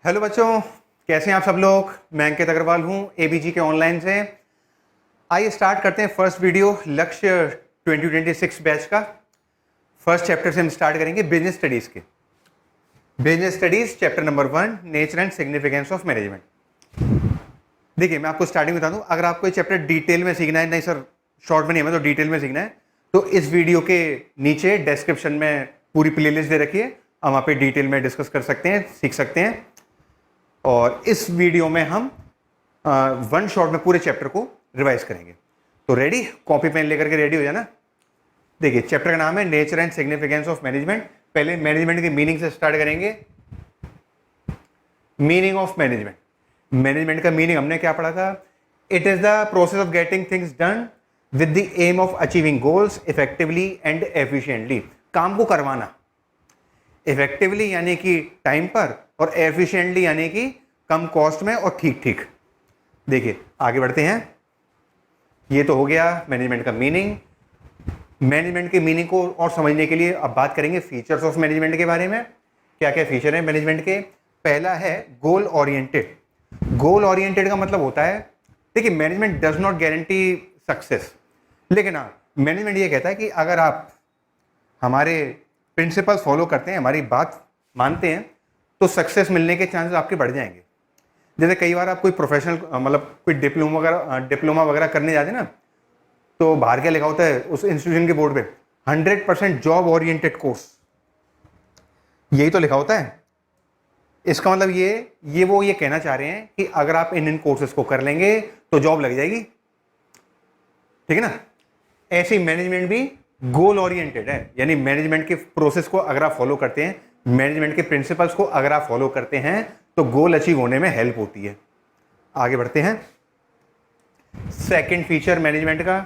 Hello बच्चों, कैसे हैं आप सब लोग। मैं अंकित अग्रवाल हूं एबीजी के ऑनलाइन से। आइए स्टार्ट करते हैं फर्स्ट वीडियो लक्ष्य 2026 बैच का। फर्स्ट चैप्टर से हम स्टार्ट करेंगे बिजनेस स्टडीज के। Business studies chapter number 1, nature and significance of management. देखिए मैं आपको स्टार्टिंग बता दूं, अगर आपको ये चैप्टर डिटेल में सीखना है, नहीं सर शॉर्ट में नहीं हमें तो डिटेल में सीखना है, तो इस वीडियो के नीचे डिस्क्रिप्शन में पूरी प्लेलिस्ट दे रखी है, हम वहाँ पे डिटेल में डिस्कस कर सकते हैं, सीख सकते हैं। और इस वीडियो में हम वन शॉट में पूरे चैप्टर को रिवाइज करेंगे। तो रेडी, कॉपी पेन लेकर के रेडी हो जाना। देखिए चैप्टर का नाम है nature and significance of management. पहले मैनेजमेंट की मीनिंग से स्टार्ट करेंगे। Meaning of management. मैनेजमेंट का मीनिंग हमने क्या पढ़ा था? It is the process of getting things done with the aim of achieving goals effectively and efficiently. काम को करवाना, इफेक्टिवली यानी कि टाइम पर, और एफिशिएंटली यानी कि कम कॉस्ट में और ठीक ठीक। देखिए आगे बढ़ते हैं। ये तो हो गया मैनेजमेंट का मीनिंग। मैनेजमेंट के मीनिंग को और समझने के लिए अब बात करेंगे फीचर्स ऑफ मैनेजमेंट के बारे में। क्या क्या फीचर है मैनेजमेंट के? पहला है गोल ओरिएंटेड। गोल ओरिएंटेड का मतलब होता है, देखिए management does not guarantee success, लेकिन हाँ मैनेजमेंट ये कहता है कि अगर आप हमारे प्रिंसिपल्स फॉलो करते हैं, हमारी बात मानते हैं, तो सक्सेस मिलने के चांसेस आपके बढ़ जाएंगे। जैसे कई बार आप कोई प्रोफेशनल मतलब कोई डिप्लोमा वगैरह करने जाते हैं ना, तो बाहर क्या लिखा होता है उस इंस्टीट्यूशन के बोर्ड पे? 100% जॉब ओरिएंटेड कोर्स, यही तो लिखा होता है। इसका मतलब ये कहना चाह रहे हैं कि अगर आप इन कोर्सेज को कर लेंगे तो जॉब लग जाएगी, ठीक है ना। ऐसी मैनेजमेंट भी गोल ओरिएंटेड है, यानी मैनेजमेंट के प्रोसेस को अगर आप फॉलो करते हैं, मैनेजमेंट के प्रिंसिपल्स को अगर आप फॉलो करते हैं, तो गोल अचीव होने में हेल्प होती है। आगे बढ़ते हैं। सेकंड फीचर मैनेजमेंट का,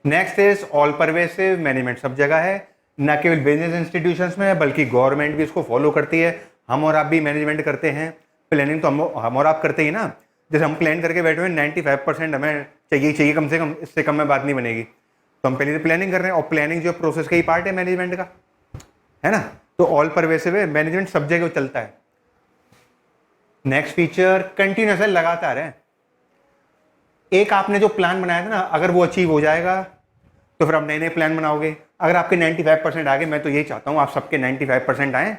next is all pervasive management. सब जगह है, न केवल बिजनेस इंस्टीट्यूशंस में है बल्कि गवर्नमेंट भी इसको फॉलो करती है। हम और आप भी मैनेजमेंट करते हैं, प्लानिंग तो हम और आप करते ही ना। जैसे हम प्लान करके बैठे हुए 95% हमें चाहिए कम से कम, इससे कम में बात नहीं बनेगी, तो हम पहले से प्लानिंग कर रहे हैं। और प्लानिंग जो प्रोसेस का ही पार्ट है मैनेजमेंट का, है ना। तो ऑल परवेसिव है, मैनेजमेंट सब जगह चलता है। नेक्स्ट फीचर कंटिन्यूअस है, लगातार है। एक आपने जो प्लान बनाया था ना, अगर वो अचीव हो जाएगा तो फिर आप नए नए प्लान बनाओगे। अगर आपके 95% आ गए, मैं तो यही चाहता हूँ आप सबके 95% आए,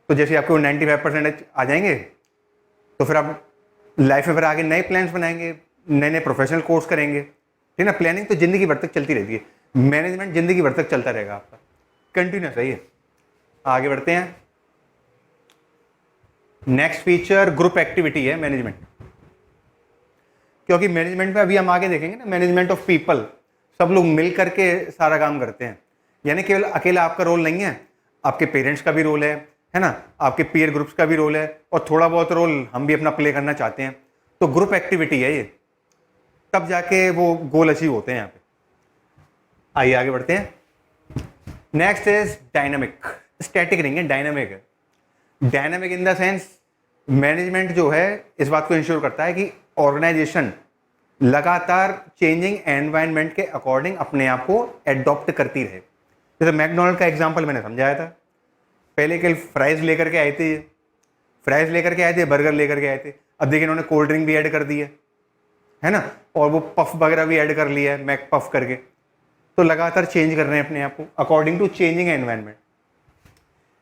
तो जैसे आपके वो 95% आ जाएंगे तो फिर आप लाइफ में फिर आगे नए प्लान्स बनाएंगे, नए नए प्रोफेशनल कोर्स करेंगे, ठीक है ना। प्लानिंग तो जिंदगी भर तक चलती रहती है, मैनेजमेंट जिंदगी भर तक चलता रहेगा आपका, कंटिन्यूस है ये। आगे बढ़ते हैं। नेक्स्ट फीचर ग्रुप एक्टिविटी है मैनेजमेंट, क्योंकि मैनेजमेंट में अभी हम आगे देखेंगे ना, मैनेजमेंट ऑफ पीपल, सब लोग मिल करके सारा काम करते हैं, यानी केवल अकेला आपका रोल नहीं है, आपके पेरेंट्स का भी रोल है ना, आपके पीयर ग्रुप्स का भी रोल है, और थोड़ा बहुत रोल हम भी अपना प्ले करना चाहते हैं। तो ग्रुप एक्टिविटी है ये, तब जाके वो गोल अचीव होते हैं यहाँ पे। आइए आगे बढ़ते हैं। Next is dynamic. स्टैटिक नहीं है, डायनामिक है। Dynamic in the sense management जो है इस बात को इंश्योर करता है कि ऑर्गेनाइजेशन लगातार चेंजिंग एनवायरनमेंट के अकॉर्डिंग अपने आप को एडॉप्ट करती रहे। जैसे मैकडोनल्ड का एग्जांपल मैंने समझाया था, पहले के फ्राइज लेकर के आए थे, बर्गर लेकर के आए थे, अब देखिए इन्होंने कोल्ड ड्रिंक भी ऐड कर दी है ना, और वो पफ वगैरह भी ऐड कर लिया है, मैक पफ करके। तो लगातार चेंज कर रहे हैं अपने आप को अकॉर्डिंग टू चेंजिंग एनवायरनमेंट।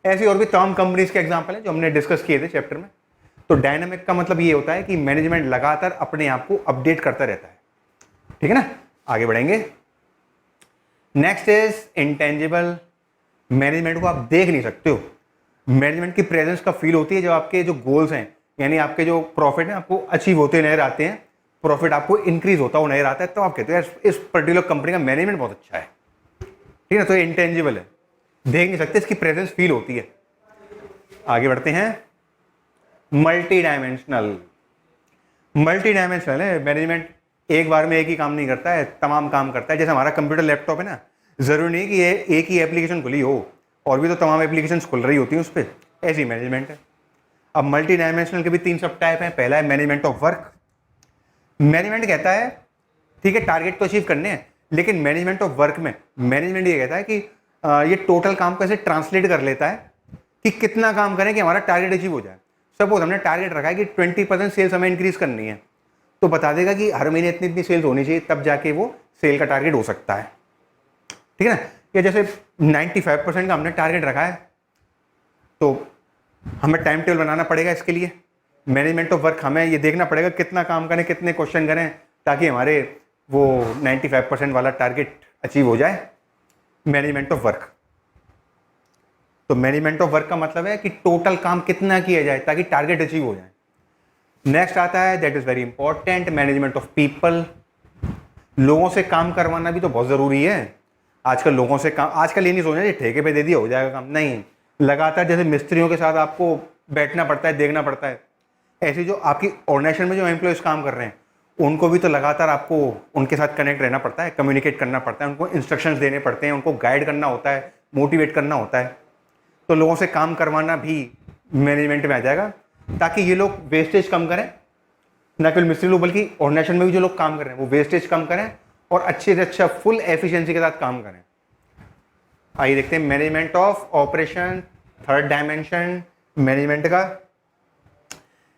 ऐसी और भी तमाम कंपनीज के एग्जांपल हैं जो हमने डिस्कस किए थे चैप्टर में। तो डायनामिक का मतलब ये होता है कि मैनेजमेंट लगातार अपने आप को अपडेट करता रहता है, ठीक है ना। आगे बढ़ेंगे। Next is intangible. मैनेजमेंट को आप देख नहीं सकते हो, मैनेजमेंट की प्रेजेंस का फील होती है जब आपके जो गोल्स हैं, यानी आपके जो प्रॉफिट है आपको अचीव होते नजर आते हैं, प्रॉफिट आपको इंक्रीज होता हुआ नजर आता है, तो आप कहते हो यार इस पर्टिकुलर कंपनी का मैनेजमेंट बहुत अच्छा है, ठीक है ना। तो ये इंटेंजिबल है, देख नहीं सकते, इसकी प्रेजेंस फील होती है। आगे बढ़ते हैं। मल्टी डायमेंशनल है मैनेजमेंट। एक बार में एक ही काम नहीं करता है, तमाम काम करता है। जैसे हमारा कंप्यूटर लैपटॉप है ना, जरूरी नहीं कि ये एक ही एप्लीकेशन खुली हो, और भी तो तमाम एप्लीकेशंस खुल रही होती हैं उस पर। ऐसी मैनेजमेंट है। अब मल्टी डायमेंशनल के भी 3 सब टाइप हैं। पहला है मैनेजमेंट ऑफ वर्क। मैनेजमेंट कहता है ठीक है टारगेट तो अचीव करने हैं, लेकिन मैनेजमेंट ऑफ वर्क में मैनेजमेंट ये कहता है कि ये टोटल काम को ऐसे ट्रांसलेट कर लेता है कि कितना काम करें कि हमारा टारगेट अचीव हो जाए। सपोज हमने टारगेट रखा है कि 20% सेल्स हमें इंक्रीज करनी है, तो बता देगा कि हर महीने इतनी इतनी सेल्स होनी चाहिए, तब जाके वो सेल का टारगेट हो सकता है। ठीक है ना। या जैसे 95% का हमने टारगेट रखा है, तो हमें टाइम टेबल बनाना पड़ेगा इसके लिए। मैनेजमेंट ऑफ वर्क, हमें ये देखना पड़ेगा कितना काम करें, कितने क्वेश्चन करें, ताकि हमारे वो 95% वाला टारगेट अचीव हो जाए। मैनेजमेंट ऑफ वर्क, तो मैनेजमेंट ऑफ वर्क का मतलब है कि टोटल काम कितना किया जाए ताकि टारगेट अचीव हो जाए। नेक्स्ट आता है, that is very important, management of people. लोगों से काम करवाना भी तो बहुत जरूरी है। आजकल लोगों से काम, आजकल ये नहीं सोचना ठेके पे दे दिया हो जाएगा काम, नहीं, लगातार जैसे मिस्त्रियों के साथ आपको बैठना पड़ता है, देखना पड़ता है, ऐसे जो आपकी ऑर्गेनाइजेशन में जो एम्प्लॉयज काम कर रहे हैं उनको भी तो लगातार आपको उनके साथ कनेक्ट रहना पड़ता है, कम्युनिकेट करना पड़ता है, उनको इंस्ट्रक्शंस देने पड़ते हैं, उनको गाइड करना होता है, मोटिवेट करना होता है। तो लोगों से काम करवाना भी मैनेजमेंट में आ जाएगा, ताकि ये लोग वेस्टेज कम करें, न केवल मिस्त्री लोग बल्कि ऑर्गेनाइजेशन में भी जो लोग काम कर रहे हैं वो वेस्टेज कम करें और अच्छे से अच्छा फुल एफिशिएंसी के साथ काम करें। आइए देखते हैं management of operation, third dimension management का।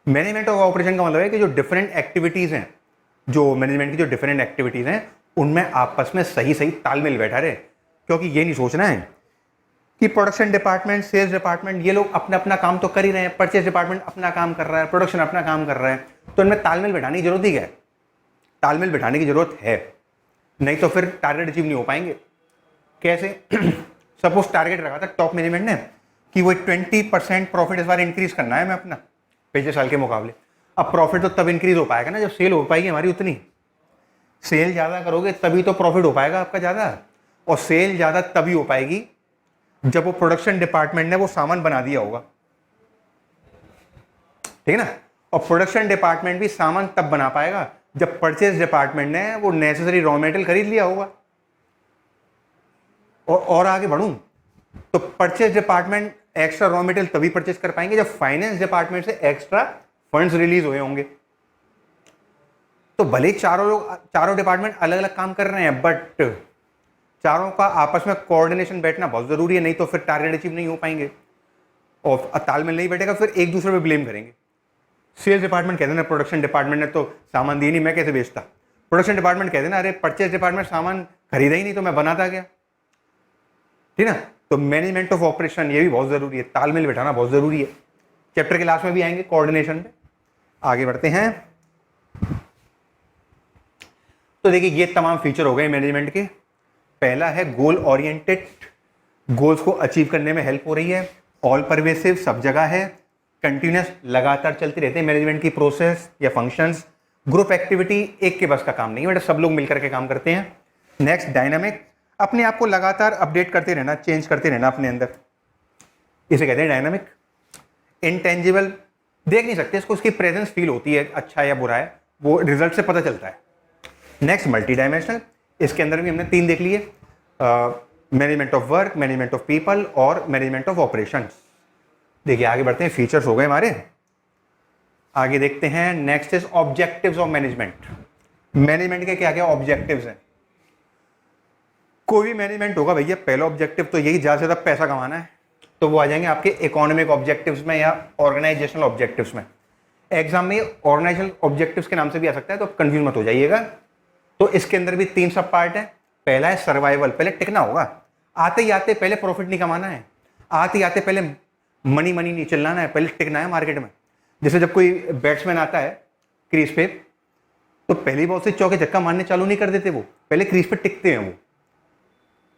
मैनेजमेंट ऑफ ऑपरेशन का मतलब है कि जो डिफरेंट एक्टिविटीज़ हैं, जो मैनेजमेंट की जो डिफरेंट एक्टिविटीज़ हैं उनमें आपस में सही सही तालमेल बैठा रहे। क्योंकि ये नहीं सोचना है कि प्रोडक्शन डिपार्टमेंट, सेल्स डिपार्टमेंट, ये लोग अपना अपना काम तो कर ही रहे हैं, परचेज डिपार्टमेंट अपना काम कर रहा है, प्रोडक्शन अपना काम कर रहा है, तो इनमें तालमेल बैठाने की जरूरत ही क्या है? तालमेल बैठाने की जरूरत है, नहीं तो फिर टारगेट अचीव नहीं हो पाएंगे। कैसे? सपोज टारगेट रखा था टॉप मैनेजमेंट ने कि वो 20% प्रॉफिट इस बार इंक्रीज करना है मैं अपना पिछले साल के मुकाबले। अब प्रॉफिट तो तब इंक्रीज हो पाएगा ना जब सेल हो पाएगी हमारी उतनी। सेल ज़्यादा करोगे तभी तो प्रॉफिट हो पाएगा आपका ज़्यादा, और सेल ज़्यादा तभी हो पाएगी जब वो प्रोडक्शन डिपार्टमेंट ने वो सामान बना दिया होगा, ठीक है ना। और प्रोडक्शन डिपार्टमेंट भी सामान तब बना पाएगा जब परचेज डिपार्टमेंट ने वो नेसेसरी रॉ मटेरियल खरीद लिया होगा। और आगे बढ़ूं तो purchase department extra raw material तभी परचेज कर पाएंगे जब फाइनेंस डिपार्टमेंट से एक्स्ट्रा फंड्स रिलीज हुए होंगे। तो भले चारों डिपार्टमेंट अलग अलग काम कर रहे हैं, बट चारों का आपस में कोऑर्डिनेशन बैठना बहुत जरूरी है, नहीं तो फिर टारगेट अचीव नहीं हो पाएंगे। और तालमेल नहीं बैठेगा फिर एक दूसरे पे ब्लेम करेंगे। सेल्स डिपार्टमेंट कहते ना प्रोडक्शन डिपार्टमेंट ने तो सामान दिया नहीं, मैं कैसे बेचता। प्रोडक्शन डिपार्टमेंट कहते ना अरे परचेज डिपार्टमेंट सामान खरीदा ही नहीं तो मैं बनाता क्या, ठीक है ना। तो मैनेजमेंट ऑफ ऑपरेशन ये भी बहुत जरूरी है, तालमेल बैठाना बहुत जरूरी है। चैप्टर के लास्ट में भी आएंगे कोऑर्डिनेशन पे। आगे बढ़ते हैं। तो देखिए ये तमाम फीचर हो गए मैनेजमेंट के। पहला है गोल ओरिएंटेड, गोल्स को अचीव करने में हेल्प हो रही है। ऑल परवेसिव, सब जगह है। कंटिन्यूस, लगातार चलती रहती है मैनेजमेंट की प्रोसेस या फंक्शंस। ग्रुप एक्टिविटी, एक के बस का काम नहीं है बेटा, सब लोग मिलकर के काम करते हैं। नेक्स्ट डायनामिक, अपने आप को लगातार अपडेट करते रहना, चेंज करते रहना अपने अंदर, इसे कहते हैं डायनामिक। इंटेंजिबल, देख नहीं सकते इसको, उसकी प्रेजेंस फील होती है, अच्छा या बुरा है वो रिजल्ट से पता चलता है। नेक्स्ट मल्टी डायमेंशनल, इसके अंदर भी हमने 3 देख लिए, management of work, management of people और मैनेजमेंट ऑफ ऑपरेशंस। देखिए आगे बढ़ते हैं, फीचर्स हो गए हमारे। आगे देखते हैं, next is objectives of management. Management के क्या क्या ऑब्जेक्टिव्स हैं? कोई भी मैनेजमेंट होगा भैया, पहला ऑब्जेक्टिव तो यही ज्यादा से ज्यादा पैसा कमाना है, तो वो आ जाएंगे आपके इकोनॉमिक ऑब्जेक्टिव्स में या ऑर्गेनाइजेशनल ऑब्जेक्टिव्स में। एग्जाम में ऑर्गेनाइजेशनल ऑब्जेक्टिव्स के नाम से भी आ सकता है, तो कंफ्यूज मत हो जाइएगा। तो इसके अंदर भी 3 सब पार्ट है। पहला है सर्वाइवल, पहले टिकना होगा। आते ही आते पहले प्रॉफिट नहीं कमाना है, आते ही आते पहले मनी नहीं चिल्लाना है, पहले टिकना है मार्केट में। जैसे जब कोई बैट्समैन आता है क्रीज पे, तो पहली बॉल से चौके छक्का मारने चालू नहीं कर देते, वो पहले क्रीज पे टिकते हैं वो,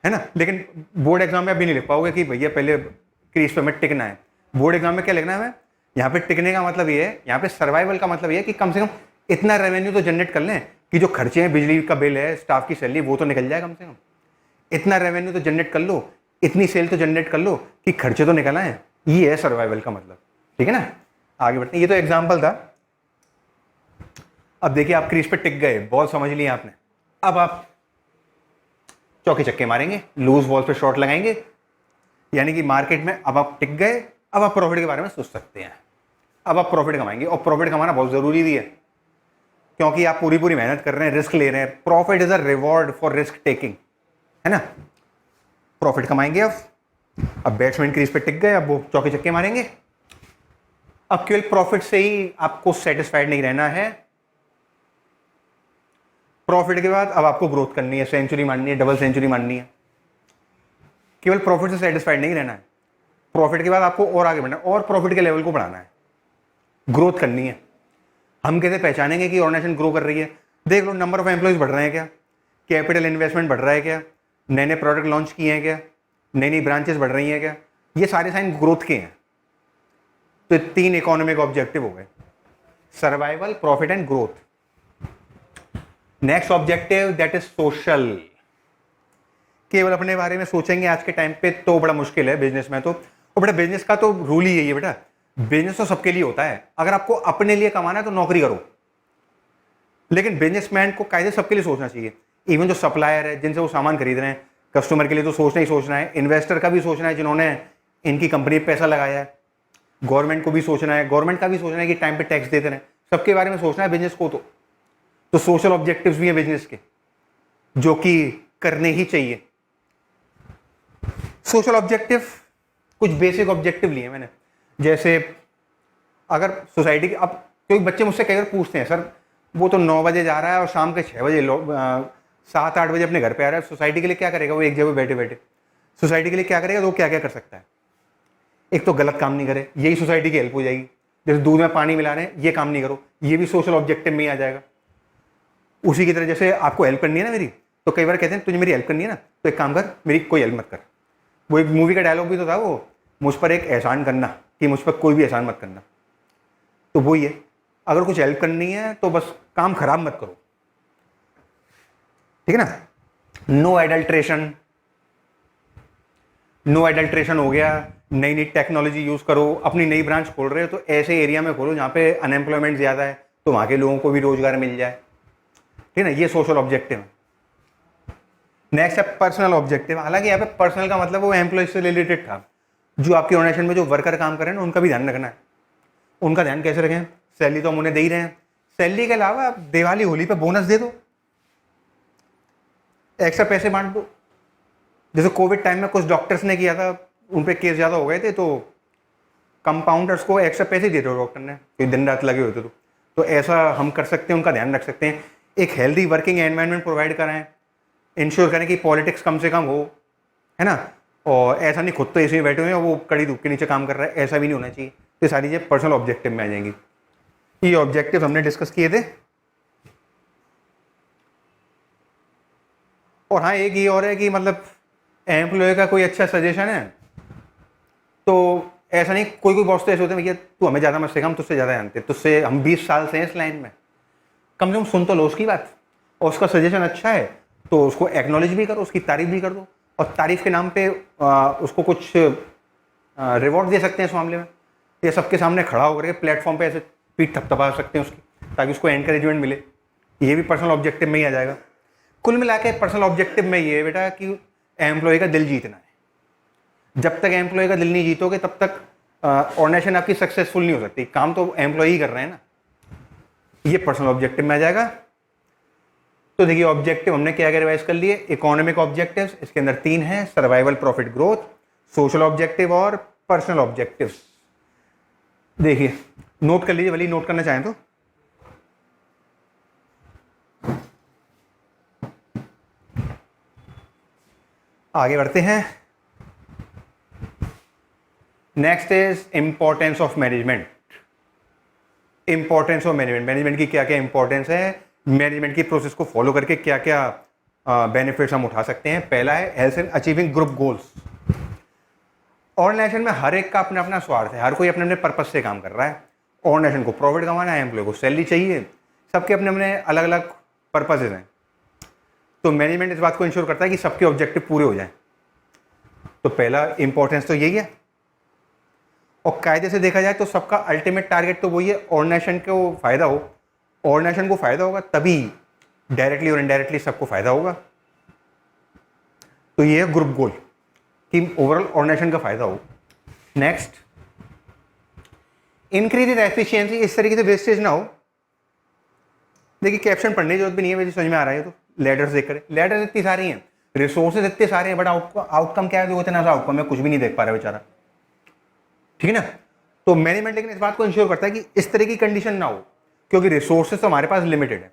है ना। लेकिन बोर्ड एग्जाम में अभी नहीं लिख पाओगे कि भैया पहले क्रीज पे में टिकना है। बोर्ड एग्जाम में क्या लिखना है हमें? यहाँ पे टिकने का मतलब ये है, यहाँ पे सर्वाइवल का मतलब ये है कि कम से कम इतना रेवेन्यू तो जनरेट कर लें कि जो खर्चे हैं, बिजली का बिल है, स्टाफ की सैलरी, वो तो निकल जाए कम से कम। इतना रेवेन्यू तो जनरेट कर लो, इतनी सेल तो जनरेट कर लो कि खर्चे तो निकल आए। ये है सर्वाइवल का मतलब, ठीक है ना। आगे बढ़ते हैं, ये तो एग्जाम्पल था। अब देखिए आप क्रीज पे टिक गए, बॉल समझ लिया आपने, अब आप चौके छक्के मारेंगे, लूज बॉल पे शॉट लगाएंगे, यानी कि मार्केट में अब आप टिक गए। अब आप प्रॉफिट के बारे में सोच सकते हैं, अब आप प्रॉफिट कमाएंगे। और प्रॉफिट कमाना बहुत जरूरी भी है, क्योंकि आप पूरी मेहनत कर रहे हैं, रिस्क ले रहे हैं। Profit is a reward for risk taking, है ना। प्रॉफिट कमाएंगे। अब बैट्समैन क्रीज पे टिक गए, अब वो चौके छक्के मारेंगे। अब केवल प्रॉफिट से ही आपको सेटिस्फाइड नहीं रहना है। प्रॉफिट के बाद अब आपको ग्रोथ करनी है, सेंचुरी मारनी है, डबल सेंचुरी मारनी है। केवल प्रॉफिट से सेटिस्फाइड नहीं रहना है, प्रॉफिट के बाद आपको और आगे बढ़ना है और प्रॉफिट के लेवल को बढ़ाना है, ग्रोथ करनी है। हम कैसे पहचानेंगे कि ऑर्गेनाइजेशन ग्रो कर रही है? देख लो, नंबर ऑफ एम्प्लॉयज बढ़ रहे हैं क्या, कैपिटल इन्वेस्टमेंट बढ़ रहा है क्या, नए नए प्रोडक्ट लॉन्च किए हैं क्या, नई नई ब्रांचेस बढ़ रही हैं क्या, ये सारे साइन ग्रोथ के हैं। तो 3 इकोनॉमिक ऑब्जेक्टिव हो गए, survival, profit and growth. Next objective that is social. केवल अपने बारे में सोचेंगे आज के टाइम पे तो बड़ा मुश्किल है बिजनेस में। तो बेटा बिजनेस का तो रूल ही यही है बेटा, बिजनेस तो सबके लिए होता है। अगर आपको अपने लिए कमाना है तो नौकरी करो, लेकिन बिजनेसमैन को कायदे सबके लिए सोचना चाहिए। इवन जो सप्लायर है जिनसे वो सामान खरीद रहे हैं, कस्टमर के लिए तो सोचना ही सोचना है, इन्वेस्टर का भी सोचना है जिन्होंने इनकी कंपनी पे पैसा लगाया है, गवर्नमेंट को भी सोचना है, गवर्नमेंट का भी सोचना है कि टाइम पे टैक्स देते रहे, सबके बारे में सोचना है बिजनेस को। तो सोशल ऑब्जेक्टिव्स भी हैं बिजनेस के जो कि करने ही चाहिए। सोशल ऑब्जेक्टिव, कुछ बेसिक ऑब्जेक्टिव लिए मैंने, जैसे अगर सोसाइटी के, अब क्योंकि बच्चे मुझसे कई बार पूछते हैं सर वो तो 9 बजे जा रहा है और शाम के 6 बजे 7-8 बजे अपने घर पे आ रहा है, सोसाइटी के लिए क्या करेगा वो एक जगह बैठे बैठे? सोसाइटी के लिए क्या करेगा तो वो क्या क्या कर सकता है? एक तो गलत काम नहीं करे, यही सोसाइटी की हेल्प हो जाएगी। जैसे दूध में पानी मिला रहे हैं, ये काम नहीं करो, ये भी सोशल ऑब्जेक्टिव में ही आ जाएगा। उसी की तरह जैसे आपको हेल्प करनी है ना मेरी, तो कई बार कहते हैं तुझे मेरी हेल्प करनी है ना, तो एक काम कर, मेरी कोई हेल्प मत कर। वो एक मूवी का डायलॉग भी तो था, वो मुझ पर एक एहसान करना कि मुझ पर कोई भी एहसान मत करना। तो वही है, अगर कुछ हेल्प करनी है तो बस काम खराब मत करो, ठीक है ना। नो एडल्ट्रेशन, नो एडल्ट्रेशन हो गया। नई नई टेक्नोलॉजी यूज करो। अपनी नई ब्रांच खोल रहे हो तो ऐसे एरिया में खोलो जहाँ पे अनएम्प्लॉयमेंट ज़्यादा है, तो वहाँ के लोगों को भी रोजगार मिल जाए, ठीक है ना। ये सोशल ऑब्जेक्टिव है। नेक्स्ट है पर्सनल ऑब्जेक्टिव। हालांकि यहाँ पे पर्सनल का मतलब वो एम्प्लॉय से रिलेटेड था। जो आपकी ऑर्गेनाइजेशन में जो वर्कर काम कर रहे हैं ना, उनका भी ध्यान रखना है। उनका ध्यान कैसे रखें? सैलरी तो हम उन्हें दे ही रहे हैं, सैलरी के अलावा दिवाली होली पे बोनस दे दो, एक्स्ट्रा पैसे बांट दो। जैसे कोविड टाइम में कुछ डॉक्टर्स ने किया था, उन पे केस ज़्यादा हो गए थे, तो कंपाउंडर्स को एक्स्ट्रा पैसे दे दो डॉक्टर ने, कि दिन रात लगे हुए थे। तो ऐसा हम कर सकते हैं, उनका ध्यान रख सकते हैं। एक हेल्दी वर्किंग एनवायरनमेंट प्रोवाइड कराएं, इंश्योर करें कि पॉलिटिक्स कम से कम हो, है ना। और ऐसा नहीं खुद तो ऐसे ही बैठे हुए हैं वो कड़ी धूप के नीचे काम कर रहा है, ऐसा भी नहीं होना चाहिए। ये सारी चीज़ें पर्सनल ऑब्जेक्टिव में आ जाएंगी। ये ऑब्जेक्टिव हमने डिस्कस किए थे। और हाँ, एक ये और है कि मतलब एम्प्लॉय का कोई अच्छा सजेशन है तो ऐसा नहीं, कोई कोई बॉस तो ऐसे होते हैं भैया तू हमें ज़्यादा मत सिखा, हम तुझसे ज़्यादा जानते, तुझसे हम 20 साल से हैं इस लाइन में, कम से कम सुन तो लो उसकी बात। और उसका सजेशन अच्छा है तो उसको एक्नॉलेज भी करो, उसकी तारीफ भी कर दो। और तारीफ के नाम पे उसको कुछ रिवॉर्ड दे सकते हैं इस मामले में, या सबके सामने खड़ा होकर के प्लेटफॉर्म पे ऐसे पीठ थपथपा सकते हैं उसकी, ताकि उसको एनकरेजमेंट मिले। ये भी पर्सनल ऑब्जेक्टिव में ही आ जाएगा। कुल मिला के पर्सनल ऑब्जेक्टिव में ये है बेटा कि एम्प्लॉय का दिल जीतना है। जब तक एम्प्लॉय का दिल नहीं जीतोगे तब तक ऑर्गेनाइजेशन आपकी सक्सेसफुल नहीं हो सकती। काम तो एम्प्लॉय ही कर रहे हैं ना। ये पर्सनल ऑब्जेक्टिव में आ जाएगा। तो देखिए ऑब्जेक्टिव हमने क्या क्या रिवाइज कर लिए। इकोनॉमिक ऑब्जेक्टिव्स, इसके अंदर 3 हैं, survival, profit, growth, social objective और पर्सनल ऑब्जेक्टिव्स। देखिए नोट कर लीजिए, भले नोट करना चाहें तो। आगे बढ़ते हैं। Next is importance of management. Importance of management, management की क्या क्या इंपॉर्टेंस है, मैनेजमेंट की प्रोसेस को फॉलो करके क्या क्या बेनिफिट्स हम उठा सकते हैं। पहला है हेल्थ and achieving group goals. Organisation में हर एक का अपना अपना स्वार्थ है, हर कोई अपने अपने पर्पज से काम कर रहा है। ऑर्गेनाइजेशन को प्रॉफिट कमाना है, एम्प्लॉय को सैलरी चाहिए, सबके अपने अपने अलग अलग पर्पजेज हैं। तो मैनेजमेंट इस बात को इंश्योर करता है कि सबके ऑब्जेक्टिव पूरे हो जाएं। तो पहला इंपॉर्टेंस तो यही है। और कायदे से देखा जाए तो सबका अल्टीमेट टारगेट तो वही है, ऑर्गेनाइजेशन को फायदा हो। ऑर्गेनाइजेशन को फायदा होगा तभी डायरेक्टली और इनडायरेक्टली सबको फायदा होगा। तो ये है ग्रुप गोल कि ओवरऑल ऑर्गेनाइजेशन का फायदा हो। नेक्स्ट, इंक्रीज एफिशिएंसी, इस तरीके से वेस्टेज ना हो। देखिए कैप्शन पढ़ने की जरूरत भी नहीं है, मुझे समझ में आ रहा है। तो लेटर्स देख कर, लेटर्स इतनी सारी हैं, रिसोर्सेज इतने सारे हैं बट आउटकम क्या है, वो इतना सा आउटकम है, कुछ भी नहीं देख पा रहा बेचारा, ठीक है ना। तो मैनेजमेंट लेकिन इस बात को इंश्योर करता है कि इस तरह की कंडीशन ना हो, क्योंकि रिसोर्सेज तो हमारे पास लिमिटेड है,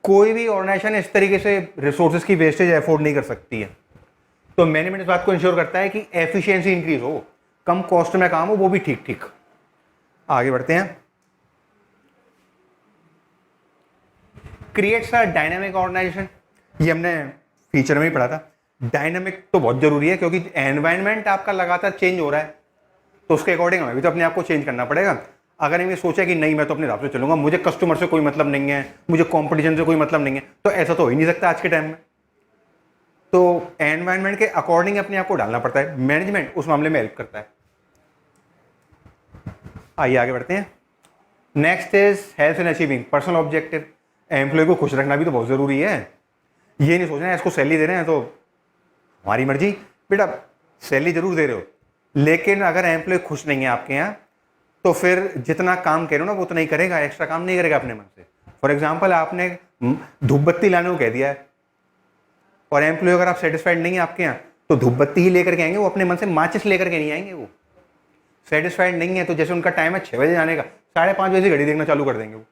कोई भी ऑर्गेनाइजेशन इस तरीके से रिसोर्सेज की वेस्टेज अफोर्ड नहीं कर सकती है। तो मैनेजमेंट इस बात को इंश्योर करता है कि एफिशिएंसी इंक्रीज हो, कम कॉस्ट में काम हो, वो भी ठीक ठीक। आगे बढ़ते हैं। क्रिएट्स अ डायनामिक ऑर्गेनाइजेशन, ये हमने फीचर में ही पढ़ा था। डायनामिक तो बहुत जरूरी है क्योंकि एनवायरनमेंट आपका लगातार चेंज हो रहा है, तो उसके अकॉर्डिंग हमें भी तो अपने आप को चेंज करना पड़ेगा। अगर हम ये सोचा कि नहीं मैं तो अपने हिसाब से चलूंगा, मुझे कस्टमर से कोई मतलब नहीं है, मुझे कंपटीशन से कोई मतलब नहीं है, तो ऐसा तो हो ही नहीं सकता आज के टाइम में। तो एनवायरनमेंट के अकॉर्डिंग अपने आप को डालना पड़ता है, मैनेजमेंट उस मामले में हेल्प करता है। आइए आगे बढ़ते हैं। नेक्स्ट इज हेल्थ in achieving personal objective. Employee को खुश रखना भी तो बहुत जरूरी है। ये नहीं सोचना है इसको सैलरी दे रहे हैं तो हमारी मर्जी, बेटा सैलरी जरूर दे रहे हो, लेकिन अगर एम्प्लॉय खुश नहीं है आपके यहाँ तो फिर जितना काम करो ना वो उतना ही करेगा, एक्स्ट्रा काम नहीं करेगा अपने मन से। फॉर एग्जाम्पल आपने धूप बत्ती लाने को कह दिया है और एम्प्लॉय अगर आप सेटिस्फाइड नहीं है आपके यहाँ तो धूप बत्ती ही लेकर के आएंगे, वो अपने मन से माचिस लेकर के नहीं आएंगे। वो सेटिस्फाइड नहीं है तो जैसे उनका टाइम है 6 बजे जाने का, 5:30 बजे घड़ी देखना चालू कर देंगे वो।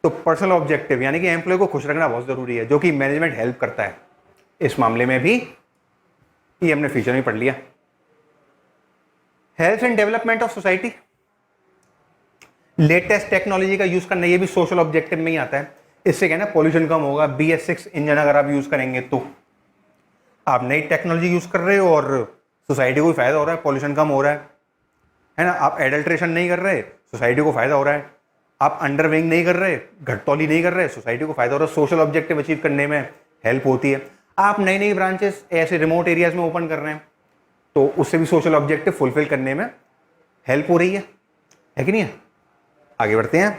तो पर्सनल ऑब्जेक्टिव यानी कि एम्प्लॉय को खुश रखना बहुत जरूरी है, जो कि मैनेजमेंट हेल्प करता है इस मामले में भी। ये हमने फीचर में पढ़ लिया। Health and development of society, latest technology का यूज करना, ये भी सोशल ऑब्जेक्टिव में ही आता है। इससे क्या है ना, पॉल्यूशन कम होगा। BS6 इंजन अगर आप यूज करेंगे तो आप नई टेक्नोलॉजी यूज कर रहे हो और सोसाइटी को भी फायदा हो रहा है, पॉल्यूशन कम हो रहा है ना। आप एडल्ट्रेशन नहीं कर रहे, सोसाइटी को फायदा हो रहा है। आप अंडरवेइंग नहीं कर रहे, घटतौली नहीं कर रहे, सोसाइटी को फायदा हो रहा है। सोशल ऑब्जेक्टिव अचीव करने में हेल्प होती है। आप नई नई ब्रांचेस ऐसे रिमोट एरियाज में ओपन कर रहे हैं तो उससे भी सोशल ऑब्जेक्टिव फुलफिल करने में हेल्प हो रही है कि नहीं है। आगे बढ़ते हैं।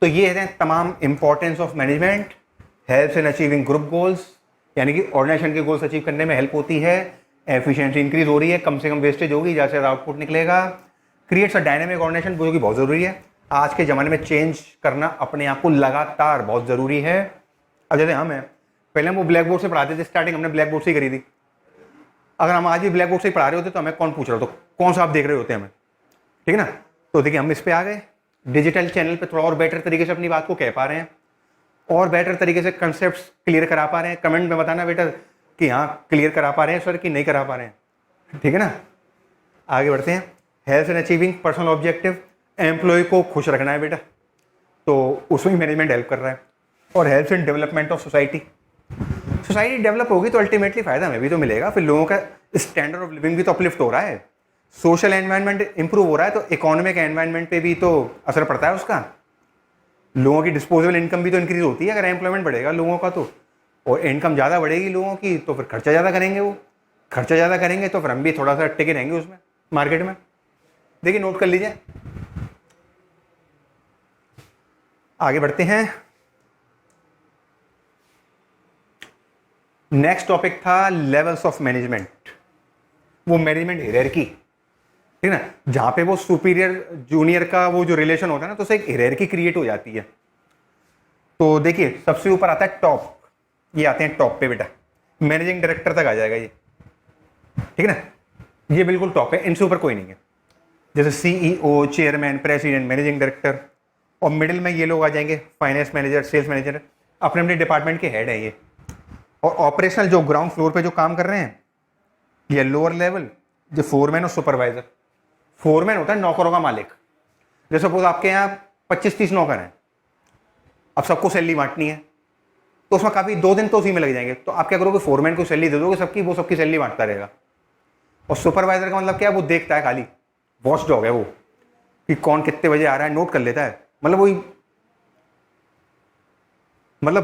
तो ये है तमाम importance of management. Helps in achieving group goals, यानी कि ऑर्गेनाइजेशन के गोल्स अचीव करने में हेल्प होती है। एफिशिएंसी इंक्रीज हो रही है, कम से कम वेस्टेज होगी, ज़्यादा से ज़्यादा आउटपुट निकलेगा। क्रिएट्स अ डायनेमिक ऑर्गेनाइजेशन, जो कि बहुत ज़रूरी है। आज के ज़माने में चेंज करना अपने आप को लगातार बहुत ज़रूरी है। अब जैसे हम हैं, पहले हम वो ब्लैक बोर्ड से पढ़ाते थे, स्टार्टिंग हमने ब्लैक बोर्ड से ही करी थी। अगर हम आज भी ब्लैक बोर्ड से ही पढ़ा रहे होते तो हमें कौन पूछ रहा, तो कौन सा आप देख रहे होते हमें, ठीक है ना। तो देखिए हम इस पर आ गए, डिजिटल चैनल पे थोड़ा और बेटर तरीके से अपनी बात को कह पा रहे हैं और बेटर तरीके से कंसेप्ट क्लियर करा पा रहे हैं। कमेंट में बताना बेटा कि हाँ क्लियर करा पा रहे हैं सर कि नहीं करा पा रहे हैं, ठीक है ना। आगे बढ़ते हैं। हेल्थ and achieving personal objective, employee को खुश रखना है बेटा, तो उसमें मैनेजमेंट हेल्प कर रहा है। और health and development of society, society develop होगी तो अल्टीमेटली फायदा हमें भी तो मिलेगा, फिर लोगों का स्टैंडर्ड ऑफ लिविंग भी तो अपलिफ्ट हो रहा है, सोशल एनवायरनमेंट इंप्रूव हो रहा है, तो इकोनॉमिक एनवायरनमेंट पे भी तो असर पड़ता है उसका। लोगों की डिस्पोजेबल इनकम भी तो इंक्रीज होती है अगर एम्प्लॉयमेंट बढ़ेगा लोगों का तो, और इनकम ज़्यादा बढ़ेगी लोगों की तो फिर खर्चा ज़्यादा करेंगे, वो खर्चा ज़्यादा करेंगे तो फिर हम भी थोड़ा सा टिके रहेंगे उसमें मार्केट में। देखिए नोट कर लीजिए। आगे बढ़ते हैं। नेक्स्ट टॉपिक था लेवल्स ऑफ मैनेजमेंट, वो मैनेजमेंट हायरार्की, ठीक है ना, जहां पे वो सुपीरियर जूनियर का वो जो रिलेशन होता है ना, तो उससे एक हायरार्की क्रिएट हो जाती है। तो देखिए सबसे ऊपर आता है टॉप, ये आते हैं टॉप पे बेटा, मैनेजिंग डायरेक्टर तक आ जाएगा ये, ठीक है ना। ये बिल्कुल टॉप है, इनसे ऊपर कोई नहीं है। जैसे CEO, chairman, president, managing director, और मिडिल में ये लोग आ जाएंगे फाइनेंस मैनेजर, सेल्स मैनेजर, अपने अपने डिपार्टमेंट के हेड है ये। और ऑपरेशनल जो ग्राउंड फ्लोर पे जो काम कर रहे हैं, ये लोअर लेवल जो फोरमैन और सुपरवाइजर। फोरमैन होता है नौकरों का मालिक। जैसे सपोज आपके यहाँ 25-30 नौकर हैं, अब सबको सैलरी बांटनी है तो उसमें काफ़ी 2 दिन तो उसी में लग जाएंगे, तो आप क्या करोगे, फोरमैन को सैलरी दे दोगे सबकी, वो सबकी सैलरी बांटता रहेगा। और सुपरवाइजर का मतलब क्या है, वो देखता है, खाली वॉच डॉग है वो, कि कौन कितने बजे आ रहा है नोट कर लेता है, मतलब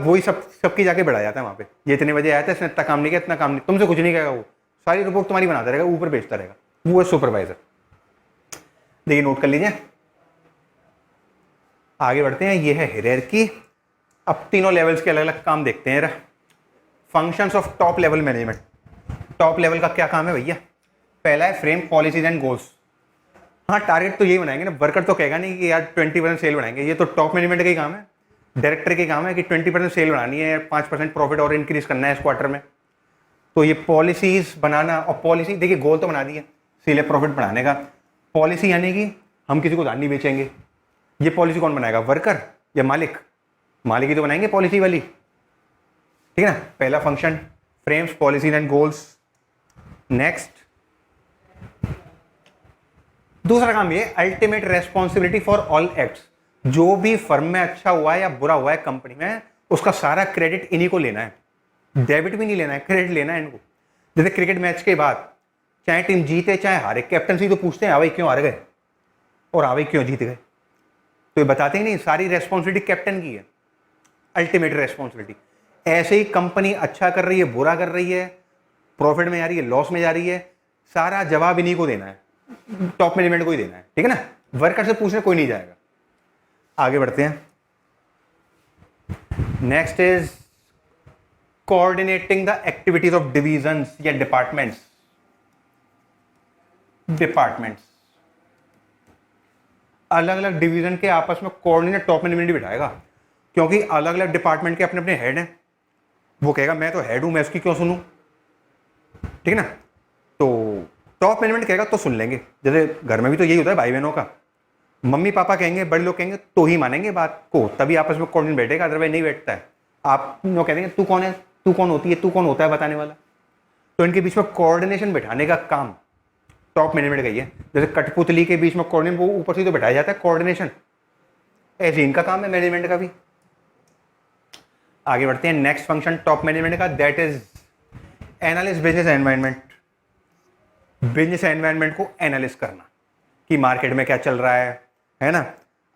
वही सबकी जाके बढ़ा जाता है वहाँ पे। ये इतने बजे आया था, इसने इतना काम नहीं किया, इतना काम नहीं, तुमसे कुछ नहीं कहेगा, वो सारी रिपोर्ट तुम्हारी बनाता रहेगा, ऊपर भेजता रहेगा, वो है सुपरवाइजर। देखिए नोट कर लीजिए। आगे बढ़ते हैं। ये है हायरार्की। अब तीनों लेवल्स के अलग अलग काम देखते हैं। Functions of top level management. Top level का क्या काम है भैया? पहला है फ्रेम पॉलिसीज एंड गोल्स। हाँ टारगेट तो यही बनाएंगे ना, वर्कर तो कहेगा नहीं कि यार 20% सेल बनाएंगे, ये तो टॉप मैनेजमेंट का ही काम है। डायरेक्टर के काम है कि 20% सेल बढ़ानी है, 5% प्रॉफिट और इंक्रीज करना है इस क्वार्टर में। तो ये पॉलिसीज बनाना, और पॉलिसी देखिए गोल तो बना दिया सेल या प्रॉफिट बढ़ाने का, पॉलिसी यानी कि हम किसी को दान नहीं बेचेंगे। ये पॉलिसी कौन बनाएगा, वर्कर या मालिक? मालिक ही तो बनाएंगे पॉलिसी वाली, ठीक है ना। पहला function frames policies and goals. Next दूसरा काम ये ultimate responsibility for all acts. जो भी फर्म में अच्छा हुआ है या बुरा हुआ है कंपनी में, उसका सारा क्रेडिट इन्हीं को लेना है, डेबिट भी नहीं लेना है, क्रेडिट लेना है इनको। जैसे क्रिकेट मैच के बाद चाहे टीम जीते चाहे हारे, कैप्टनसी तो पूछते हैं, भाई क्यों हार गए और भाई क्यों जीत गए, तो ये बताते ही नहीं, सारी रेस्पॉन्सिबिलिटी कैप्टन की है, अल्टीमेट रेस्पॉन्सिबिलिटी। ऐसे ही कंपनी अच्छा कर रही है, बुरा कर रही है, प्रॉफिट में जा रही है, लॉस में जा रही है, सारा जवाब इन्हीं को देना है, टॉप मैनेजमेंट को ही देना है, ठीक है ना। वर्कर से पूछने कोई नहीं जाएगा। आगे बढ़ते हैं। Next is coordinating the activities of divisions या डिपार्टमेंट्स। अलग अलग डिवीजन के आपस में कोऑर्डिनेट टॉप मैनेजमेंट ही बिठाएगा, क्योंकि अलग अलग डिपार्टमेंट के अपने अपने हेड हैं। वो कहेगा मैं तो हेड हूं, मैं उसकी क्यों सुनूं, ठीक है ना। तो टॉप मैनेजमेंट कहेगा तो सुन लेंगे। जैसे घर में भी तो यही होता है भाई बहनों का, मम्मी पापा कहेंगे, बड़े लोग कहेंगे तो ही मानेंगे बात को, तभी आपस में कोऑर्डिनेट बैठेगा, अदरवाइज नहीं बैठता है। आप लोग कह देंगे तू कौन है, तू कौन होती है, तू कौन होता है बताने वाला। तो इनके बीच में कोऑर्डिनेशन बैठाने का काम टॉप मैनेजमेंट का ही है। जैसे कठपुतली के बीच में कोऑर्डिनेट, वो ऊपर से तो बैठाया जाता है कोऑर्डिनेशन, ऐसे इनका काम है मैनेजमेंट का भी। आगे बढ़ते हैं। नेक्स्ट फंक्शन टॉप मैनेजमेंट का, that is analyse business environment. Business environment को एनालिस करना कि मार्केट में क्या चल रहा है ना।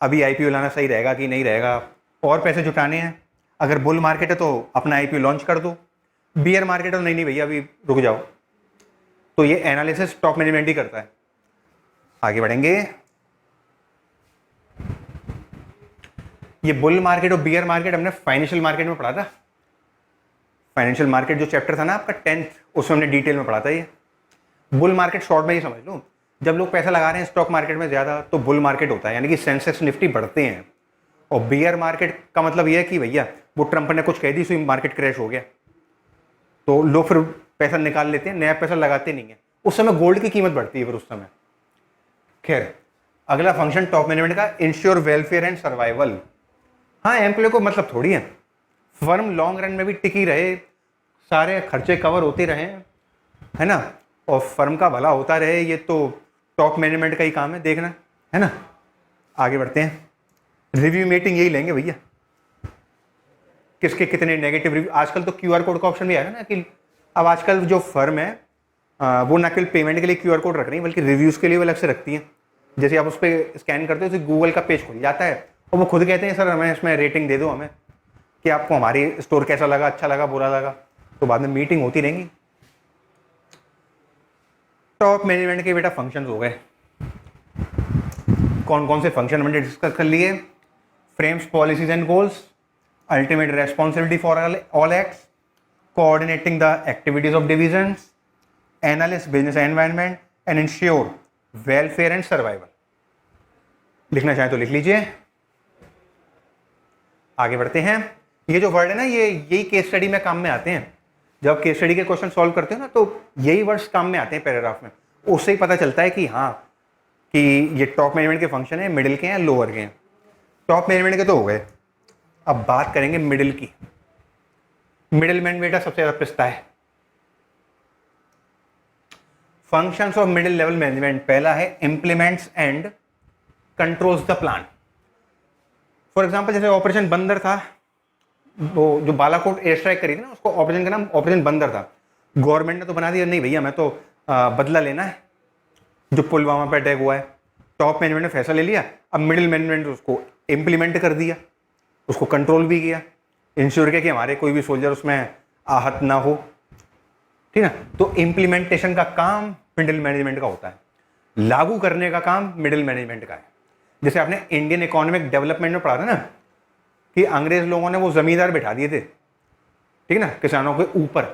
अभी आईपीओ लाना सही रहेगा कि नहीं रहेगा, और पैसे जुटाने हैं। अगर बुल मार्केट है तो अपना आईपीओ लॉन्च कर दो, बियर मार्केट है तो नहीं भैया अभी रुक जाओ। तो ये एनालिसिस टॉप मैनेजमेंट ही करता है। आगे बढ़ेंगे। ये बुल मार्केट और बियर मार्केट हमने फाइनेंशियल मार्केट में पढ़ा था। फाइनेंशियल मार्केट जो चैप्टर था ना आपका 10th, उसमें हमने डिटेल में पढ़ा था। ये बुल मार्केट शॉर्ट में ही समझ लो, जब लोग पैसा लगा रहे हैं स्टॉक मार्केट में ज़्यादा तो बुल मार्केट होता है, यानी कि सेंसेक्स निफ्टी बढ़ते हैं। और बियर मार्केट का मतलब यह है कि भैया वो ट्रंप ने कुछ कह दी सो मार्केट क्रैश हो गया, तो लोग फिर पैसा निकाल लेते हैं, नया पैसा लगाते नहीं है। उस समय गोल्ड की कीमत बढ़ती है फिर उस समय। खैर, अगला फंक्शन टॉप मैनेजमेंट का, इंश्योर वेलफेयर एंड सर्वाइवल। हाँ, एम्प्लॉय को मतलब थोड़ी है, फर्म लॉन्ग रन में भी टिकी रहे, सारे खर्चे कवर होते रहे, है ना, और फर्म का भला होता रहे, ये तो टॉप मैनेजमेंट का ही काम है देखना, है ना। आगे बढ़ते हैं। रिव्यू मीटिंग यही लेंगे भैया, किसके कितने नेगेटिव रिव्यू। आजकल तो क्यूआर कोड का ऑप्शन भी आया ना, कि अब आजकल जो फर्म है वो ना केवल पेमेंट के लिए क्यूआर कोड रख रही है, बल्कि रिव्यूज़ के लिए वो अलग से रखती हैं। जैसे आप उस पर स्कैन करते हो तो गूगल का पेज खुल जाता है, और वो खुद कहते हैं सर हमें इसमें रेटिंग दे दो हमें, कि आपको हमारी स्टोर कैसा लगा, अच्छा लगा, बुरा लगा। तो बाद में मीटिंग होती रहेंगी। टॉप मैनेजमेंट के बेटा फंक्शंस हो गए। कौन कौन से फंक्शन हमने डिस्कस कर लिए? Frames policies and goals, ultimate responsibility for all acts, coordinating the activities of divisions, analyse business environment and ensure welfare and survival. लिखना चाहे तो लिख लीजिए। आगे बढ़ते हैं। ये जो वर्ड है ना, ये यही केस स्टडी में काम में आते हैं। जब केस स्टडी के क्वेश्चन सॉल्व करते हो ना, तो यही वर्ड्स काम में आते हैं पैराग्राफ में। उससे ही पता चलता है कि हाँ, कि ये टॉप मैनेजमेंट के फंक्शन है, मिडिल के हैं, लोअर के हैं। टॉप मैनेजमेंट के तो हो गए, अब बात करेंगे मिडिल की। मिडिल मैन बेटा सबसे ज्यादा पिसता है। Functions of middle level management, पहला है implements and controls the plan. For example, जैसे ऑपरेशन बंदर था, वो जो बालाकोट एयर स्ट्राइक करी थी ना, उसको ऑपरेशन का नाम ऑपरेशन बंदर था। गवर्नमेंट ने तो बना दिया, नहीं भैया मैं तो बदला लेना है जो पुलवामा पे अटैक हुआ है। टॉप मैनेजमेंट ने फैसला ले लिया, अब मिडिल मैनेजमेंट उसको इम्प्लीमेंट कर दिया, उसको कंट्रोल भी किया, इंश्योर किया कि हमारे कोई भी सोल्जर उसमें आहत ना हो, ठीक है। तो इम्प्लीमेंटेशन का काम मिडिल मैनेजमेंट का होता है, लागू करने का काम मिडिल मैनेजमेंट का है। जैसे आपने इंडियन इकोनॉमिक डेवलपमेंट में पढ़ा था ना, कि अंग्रेज लोगों ने वो जमींदार बिठा दिए थे, ठीक है ना, किसानों के ऊपर,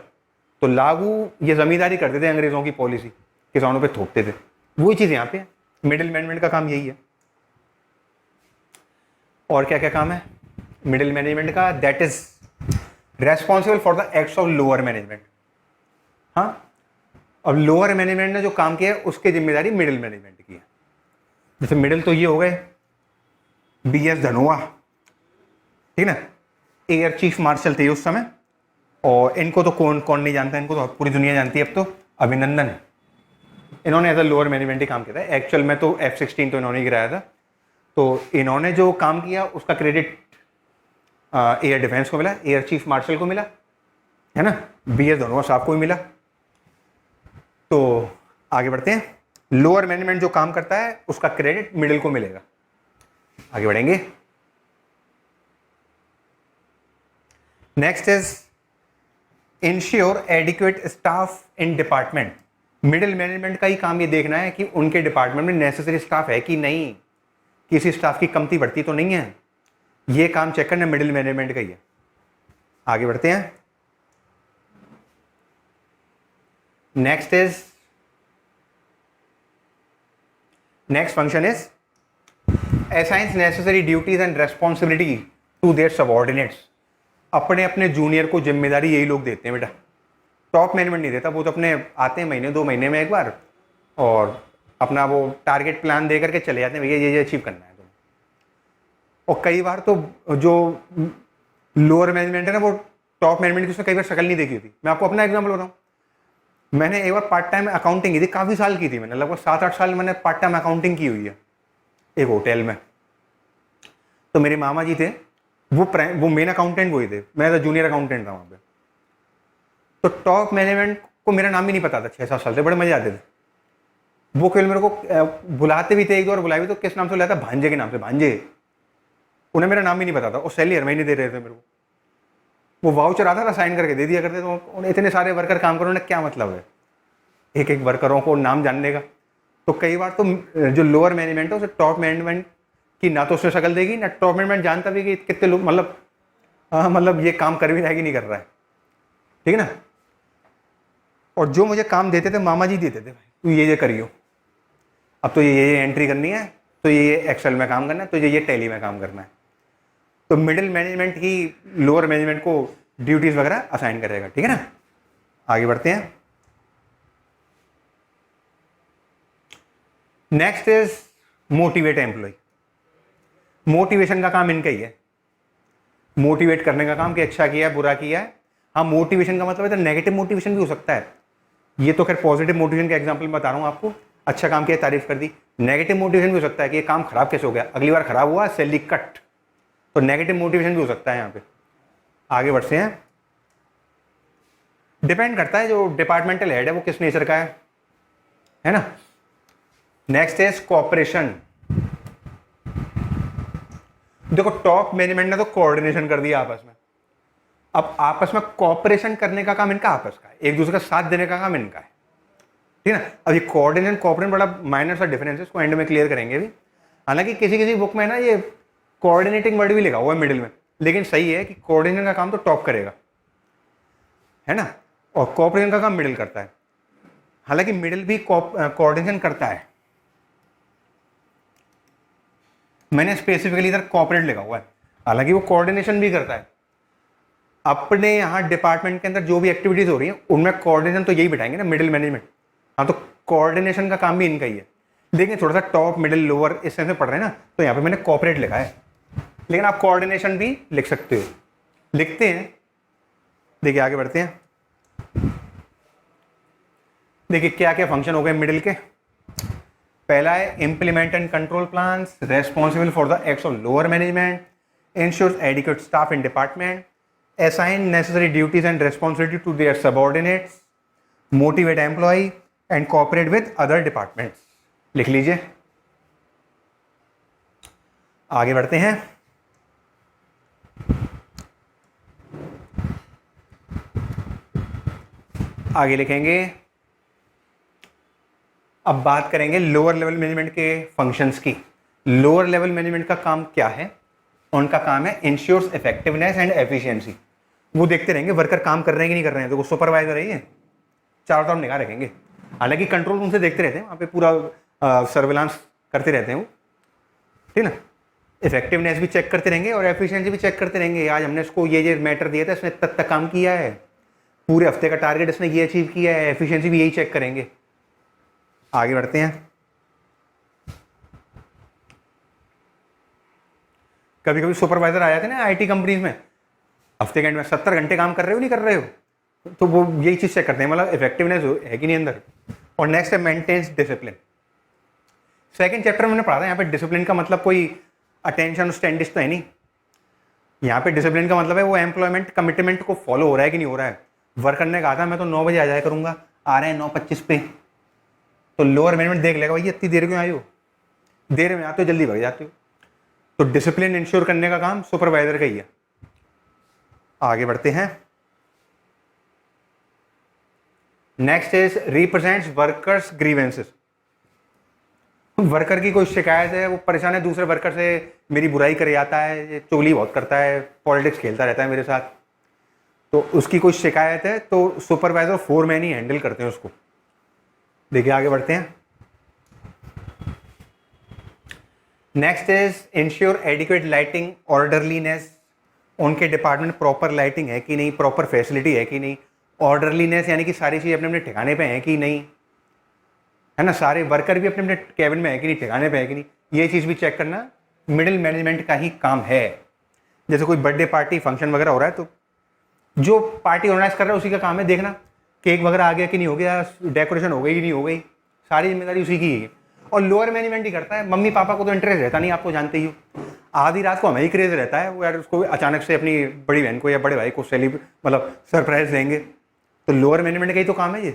तो लागू ये जमींदारी करते थे, अंग्रेजों की पॉलिसी किसानों पे थोपते थे। वही चीज यहाँ पे है, मिडिल मैनेजमेंट का काम यही है। और क्या क्या काम है? मिडिल मैनेजमेंट का, that is responsible for the acts of lower management. हाँ, अब लोअर मैनेजमेंट ने जो काम किया है उसकी जिम्मेदारी मिडिल मैनेजमेंट की है। जैसे मिडिल तो ये हो गए BS धनोआ, ठीक ना, एयर चीफ मार्शल थे उस समय, और इनको तो कौन कौन नहीं जानता, इनको तो पूरी दुनिया जानती है अब तो, अभिनंदन। इन्होंने एज अ लोअर मैनेजमेंट ही काम किया था। एक्चुअल में तो F-16 तो इन्होंने ही गिराया था। तो इन्होंने जो काम किया उसका क्रेडिट एयर डिफेंस को मिला, एयर चीफ मार्शल को मिला, है ना, BS धनोआ साहब को ही मिला। तो आगे बढ़ते हैं। लोअर मैनेजमेंट जो काम करता है उसका क्रेडिट मिडिल को मिलेगा। आगे बढ़ेंगे। Next is ensure adequate staff in department. Middle management का ही काम ये देखना है कि उनके डिपार्टमेंट में नेसेसरी स्टाफ है कि नहीं, किसी स्टाफ की कमती बढ़ती तो नहीं है। ये काम चेक करना मिडिल मैनेजमेंट का ही है। आगे बढ़ते हैं। Next function is assigns necessary duties and responsibility to their subordinates. अपने अपने जूनियर को जिम्मेदारी यही लोग देते हैं बेटा, टॉप मैनेजमेंट नहीं देता। वो तो अपने आते हैं महीने 2 महीने में एक बार और अपना वो टारगेट प्लान दे करके चले जाते हैं, भैया ये अचीव करना है तुम्हें। और कई बार तो जो लोअर मैनेजमेंट है ना, वो टॉप मैनेजमेंट की उसने कई बार शक्ल नहीं देखी होती। मैं आपको अपना एग्जाम्पल बताऊँ, मैंने एक बार पार्ट टाइम अकाउंटिंग की थी, काफ़ी साल की थी मैंने, लगभग 7-8 साल मैंने पार्ट टाइम अकाउंटिंग की हुई है एक होटल में। तो मेरे मामा जी थे, वो मेन अकाउंटेंट वही थे, मैं तो जूनियर अकाउंटेंट था वहाँ पे। तो टॉप मैनेजमेंट को मेरा नाम ही नहीं पता था 6-7 साल से, बड़े मजे आते थे। वो केवल मेरे को बुलाते भी थे, एक दो बार बुलाए भी तो किस नाम से बुलाया था, भांजे के नाम से, भांजे। उन्हें मेरा नाम ही नहीं पता था, और सैलरी हर महीने दे रहे थे मेरे को। वो वाउचर आता था, साइन करके दे दिया करते। तो इतने सारे वर्कर काम करो, उन्हें क्या मतलब है एक एक वर्करों को नाम जानने का। तो कई बार तो जो लोअर मैनेजमेंट है उसे टॉप मैनेजमेंट की ना तो उसने शक्ल देगी, ना टॉप मैनेजमेंट जानता भी कि कितने लोग मतलब ये काम कर भी रहा है कि नहीं कर रहा है, ठीक है ना। और जो मुझे काम देते थे मामा जी देते थे, भाई तू ये करियो, अब तो ये एंट्री करनी है, तो ये एक्सेल में काम करना है, तो ये टैली में काम करना है। तो मिडिल मैनेजमेंट ही लोअर मैनेजमेंट को ड्यूटीज वगैरह असाइन करेगा, ठीक है ना। आगे बढ़ते हैं। Next is motivate employee. Motivation का काम इनका ही है, मोटिवेट करने का काम कि अच्छा किया है बुरा किया है। हाँ, मोटिवेशन का मतलब है तो नेगेटिव मोटिवेशन भी हो सकता है। ये तो खैर पॉजिटिव मोटिवेशन का एग्जांपल बता रहा हूँ आपको, अच्छा काम किया तारीफ कर दी। नेगेटिव मोटिवेशन भी हो सकता है कि ये काम खराब कैसे हो गया, अगली बार खराब हुआ सैलरी कट, तो नेगेटिव मोटिवेशन भी हो सकता है यहाँ पे। आगे बढ़ते हैं। डिपेंड करता है जो डिपार्टमेंटल हेड है वो किस नेचर का है ना। Next is cooperation. देखो टॉप मैनेजमेंट ने तो कोऑर्डिनेशन कर दिया आपस में, अब आपस में कोऑपरेशन करने का काम इनका आपस का है, एक दूसरे का साथ देने का काम इनका है, ठीक है ना। अब ये कोऑर्डिनेशन कोऑपरेशन बड़ा माइनर सा डिफरेंस है, इसको एंड में क्लियर करेंगे भी। हालांकि किसी किसी बुक में ना ये कोऑर्डिनेटिंग वर्ड भी लिखा हुआ है मिडिल में, लेकिन सही है कि कोऑर्डिनेशन का काम तो टॉप करेगा, है ना, और कोऑपरेशन का काम मिडिल करता है। हालांकि मिडिल भी कोऑर्डिनेशन करता है, मैंने स्पेसिफिकली इधर कोऑपरेट लिखा हुआ है, हालांकि वो कोऑर्डिनेशन भी करता है। अपने यहाँ डिपार्टमेंट के अंदर जो भी एक्टिविटीज हो रही है उनमें कोऑर्डिनेशन तो यही बिठाएंगे ना, मिडिल मैनेजमेंट। हाँ, तो कोऑर्डिनेशन का काम भी इनका ही है, लेकिन थोड़ा सा टॉप मिडिल लोअर इस सेंस में पढ़ रहे हैं ना, तो यहाँ पे मैंने कोऑपरेट लिखा है, लेकिन आप कोऑर्डिनेशन भी लिख सकते हो। लिखते हैं, देखिए आगे बढ़ते हैं। देखिए क्या क्या फंक्शन हो गए मिडिल के। पहला है implement and control plans, responsible for the acts of lower management, ensures adequate staff in department, assign necessary duties and responsibility to their subordinates, motivate employee and cooperate with other departments। लिख लीजिए। आगे बढ़ते हैं। आगे लिखेंगे, अब बात करेंगे लोअर लेवल मैनेजमेंट के फंक्शंस की। लोअर लेवल मैनेजमेंट का काम क्या है? उनका काम है इंश्योर्स इफेक्टिवनेस एंड एफिशिएंसी। वो देखते रहेंगे वर्कर काम कर रहे हैं कि नहीं कर रहे हैं, तो वो सुपरवाइजर है, चारों तरफ निगाह रखेंगे। हालांकि कंट्रोल रूम से देखते रहते हैं, वहाँ पे पूरा सर्विलांस करते रहते हैं वो, ठीक ना। इफेक्टिवनेस भी चेक करते रहेंगे और एफिशिएंसी भी चेक करते रहेंगे। आज हमने इसको ये मैटर दिया था, इसने तब तक काम किया है, पूरे हफ्ते का टारगेट इसने ये अचीव किया है, एफिशिएंसी भी यही चेक करेंगे। आगे बढ़ते हैं। कभी कभी सुपरवाइजर आ जाते हैं ना आईटी कंपनीज में, हफ्ते के एंड में 70 घंटे काम कर रहे हो नहीं कर रहे हो, तो वो यही चीज चेक करते हैं, मतलब इफेक्टिवनेस है कि नहीं अंदर। और नेक्स्ट है मेंटेन्स डिसिप्लिन। सेकंड चैप्टर में मैंने पढ़ा था, यहाँ पे डिसिप्लिन का मतलब कोई अटेंशन स्टैंडिश तो है नहीं। यहाँ पे डिसिप्लिन का मतलब है वो एम्प्लॉयमेंट कमिटमेंट को फॉलो हो रहा है कि नहीं हो रहा है। वर्क करने का आता है, मैं तो 9 बजे आ जाया करूंगा, आ रहे हैं 9:25 पे, तो लोअर मैनेजमेंट देख लेगा भाई इतनी देर क्यों आए हो, देर में आते हो जल्दी भाग जाते हो। तो डिसिप्लिन इंश्योर करने का काम सुपरवाइजर का ही है। आगे बढ़ते हैं। Next is represents workers grievances. Worker की कोई शिकायत है, वो परेशान है दूसरे वर्कर से, मेरी बुराई करे जाता है, ये चुगली बहुत करता है, पॉलिटिक्स खेलता रहता है मेरे साथ, तो उसकी कोई शिकायत है तो सुपरवाइजर फोरमैन ही हैंडल करते हैं उसको। देखिए आगे बढ़ते हैं। Next is ensure adequate lighting orderliness. उनके डिपार्टमेंट प्रॉपर लाइटिंग है कि नहीं, प्रॉपर फैसिलिटी है कि नहीं, ऑर्डरलीनेस यानी कि सारी चीज़ अपने अपने ठिकाने पे है कि नहीं, है ना, सारे वर्कर भी अपने अपने कैबिन में है कि नहीं, ठिकाने पे है कि नहीं, ये चीज़ भी चेक करना मिडिल मैनेजमेंट का ही काम है। जैसे कोई बर्थडे पार्टी फंक्शन वगैरह हो रहा है तो जो पार्टी ऑर्गेनाइज कर रहा है उसी का काम है देखना केक वगैरह आ गया कि नहीं हो गया, डेकोरेशन हो गई कि नहीं हो गई, सारी जिम्मेदारी उसी की है। और लोअर मैनेजमेंट ही करता है। मम्मी पापा को तो इंटरेस्ट रहता नहीं, आपको जानते ही हो, आधी रात को हमें ही क्रेज रहता है वो यार उसको अचानक से अपनी बड़ी बहन को या बड़े भाई को मतलब सरप्राइज देंगे, तो लोअर मैनेजमेंट का ही तो काम है ये,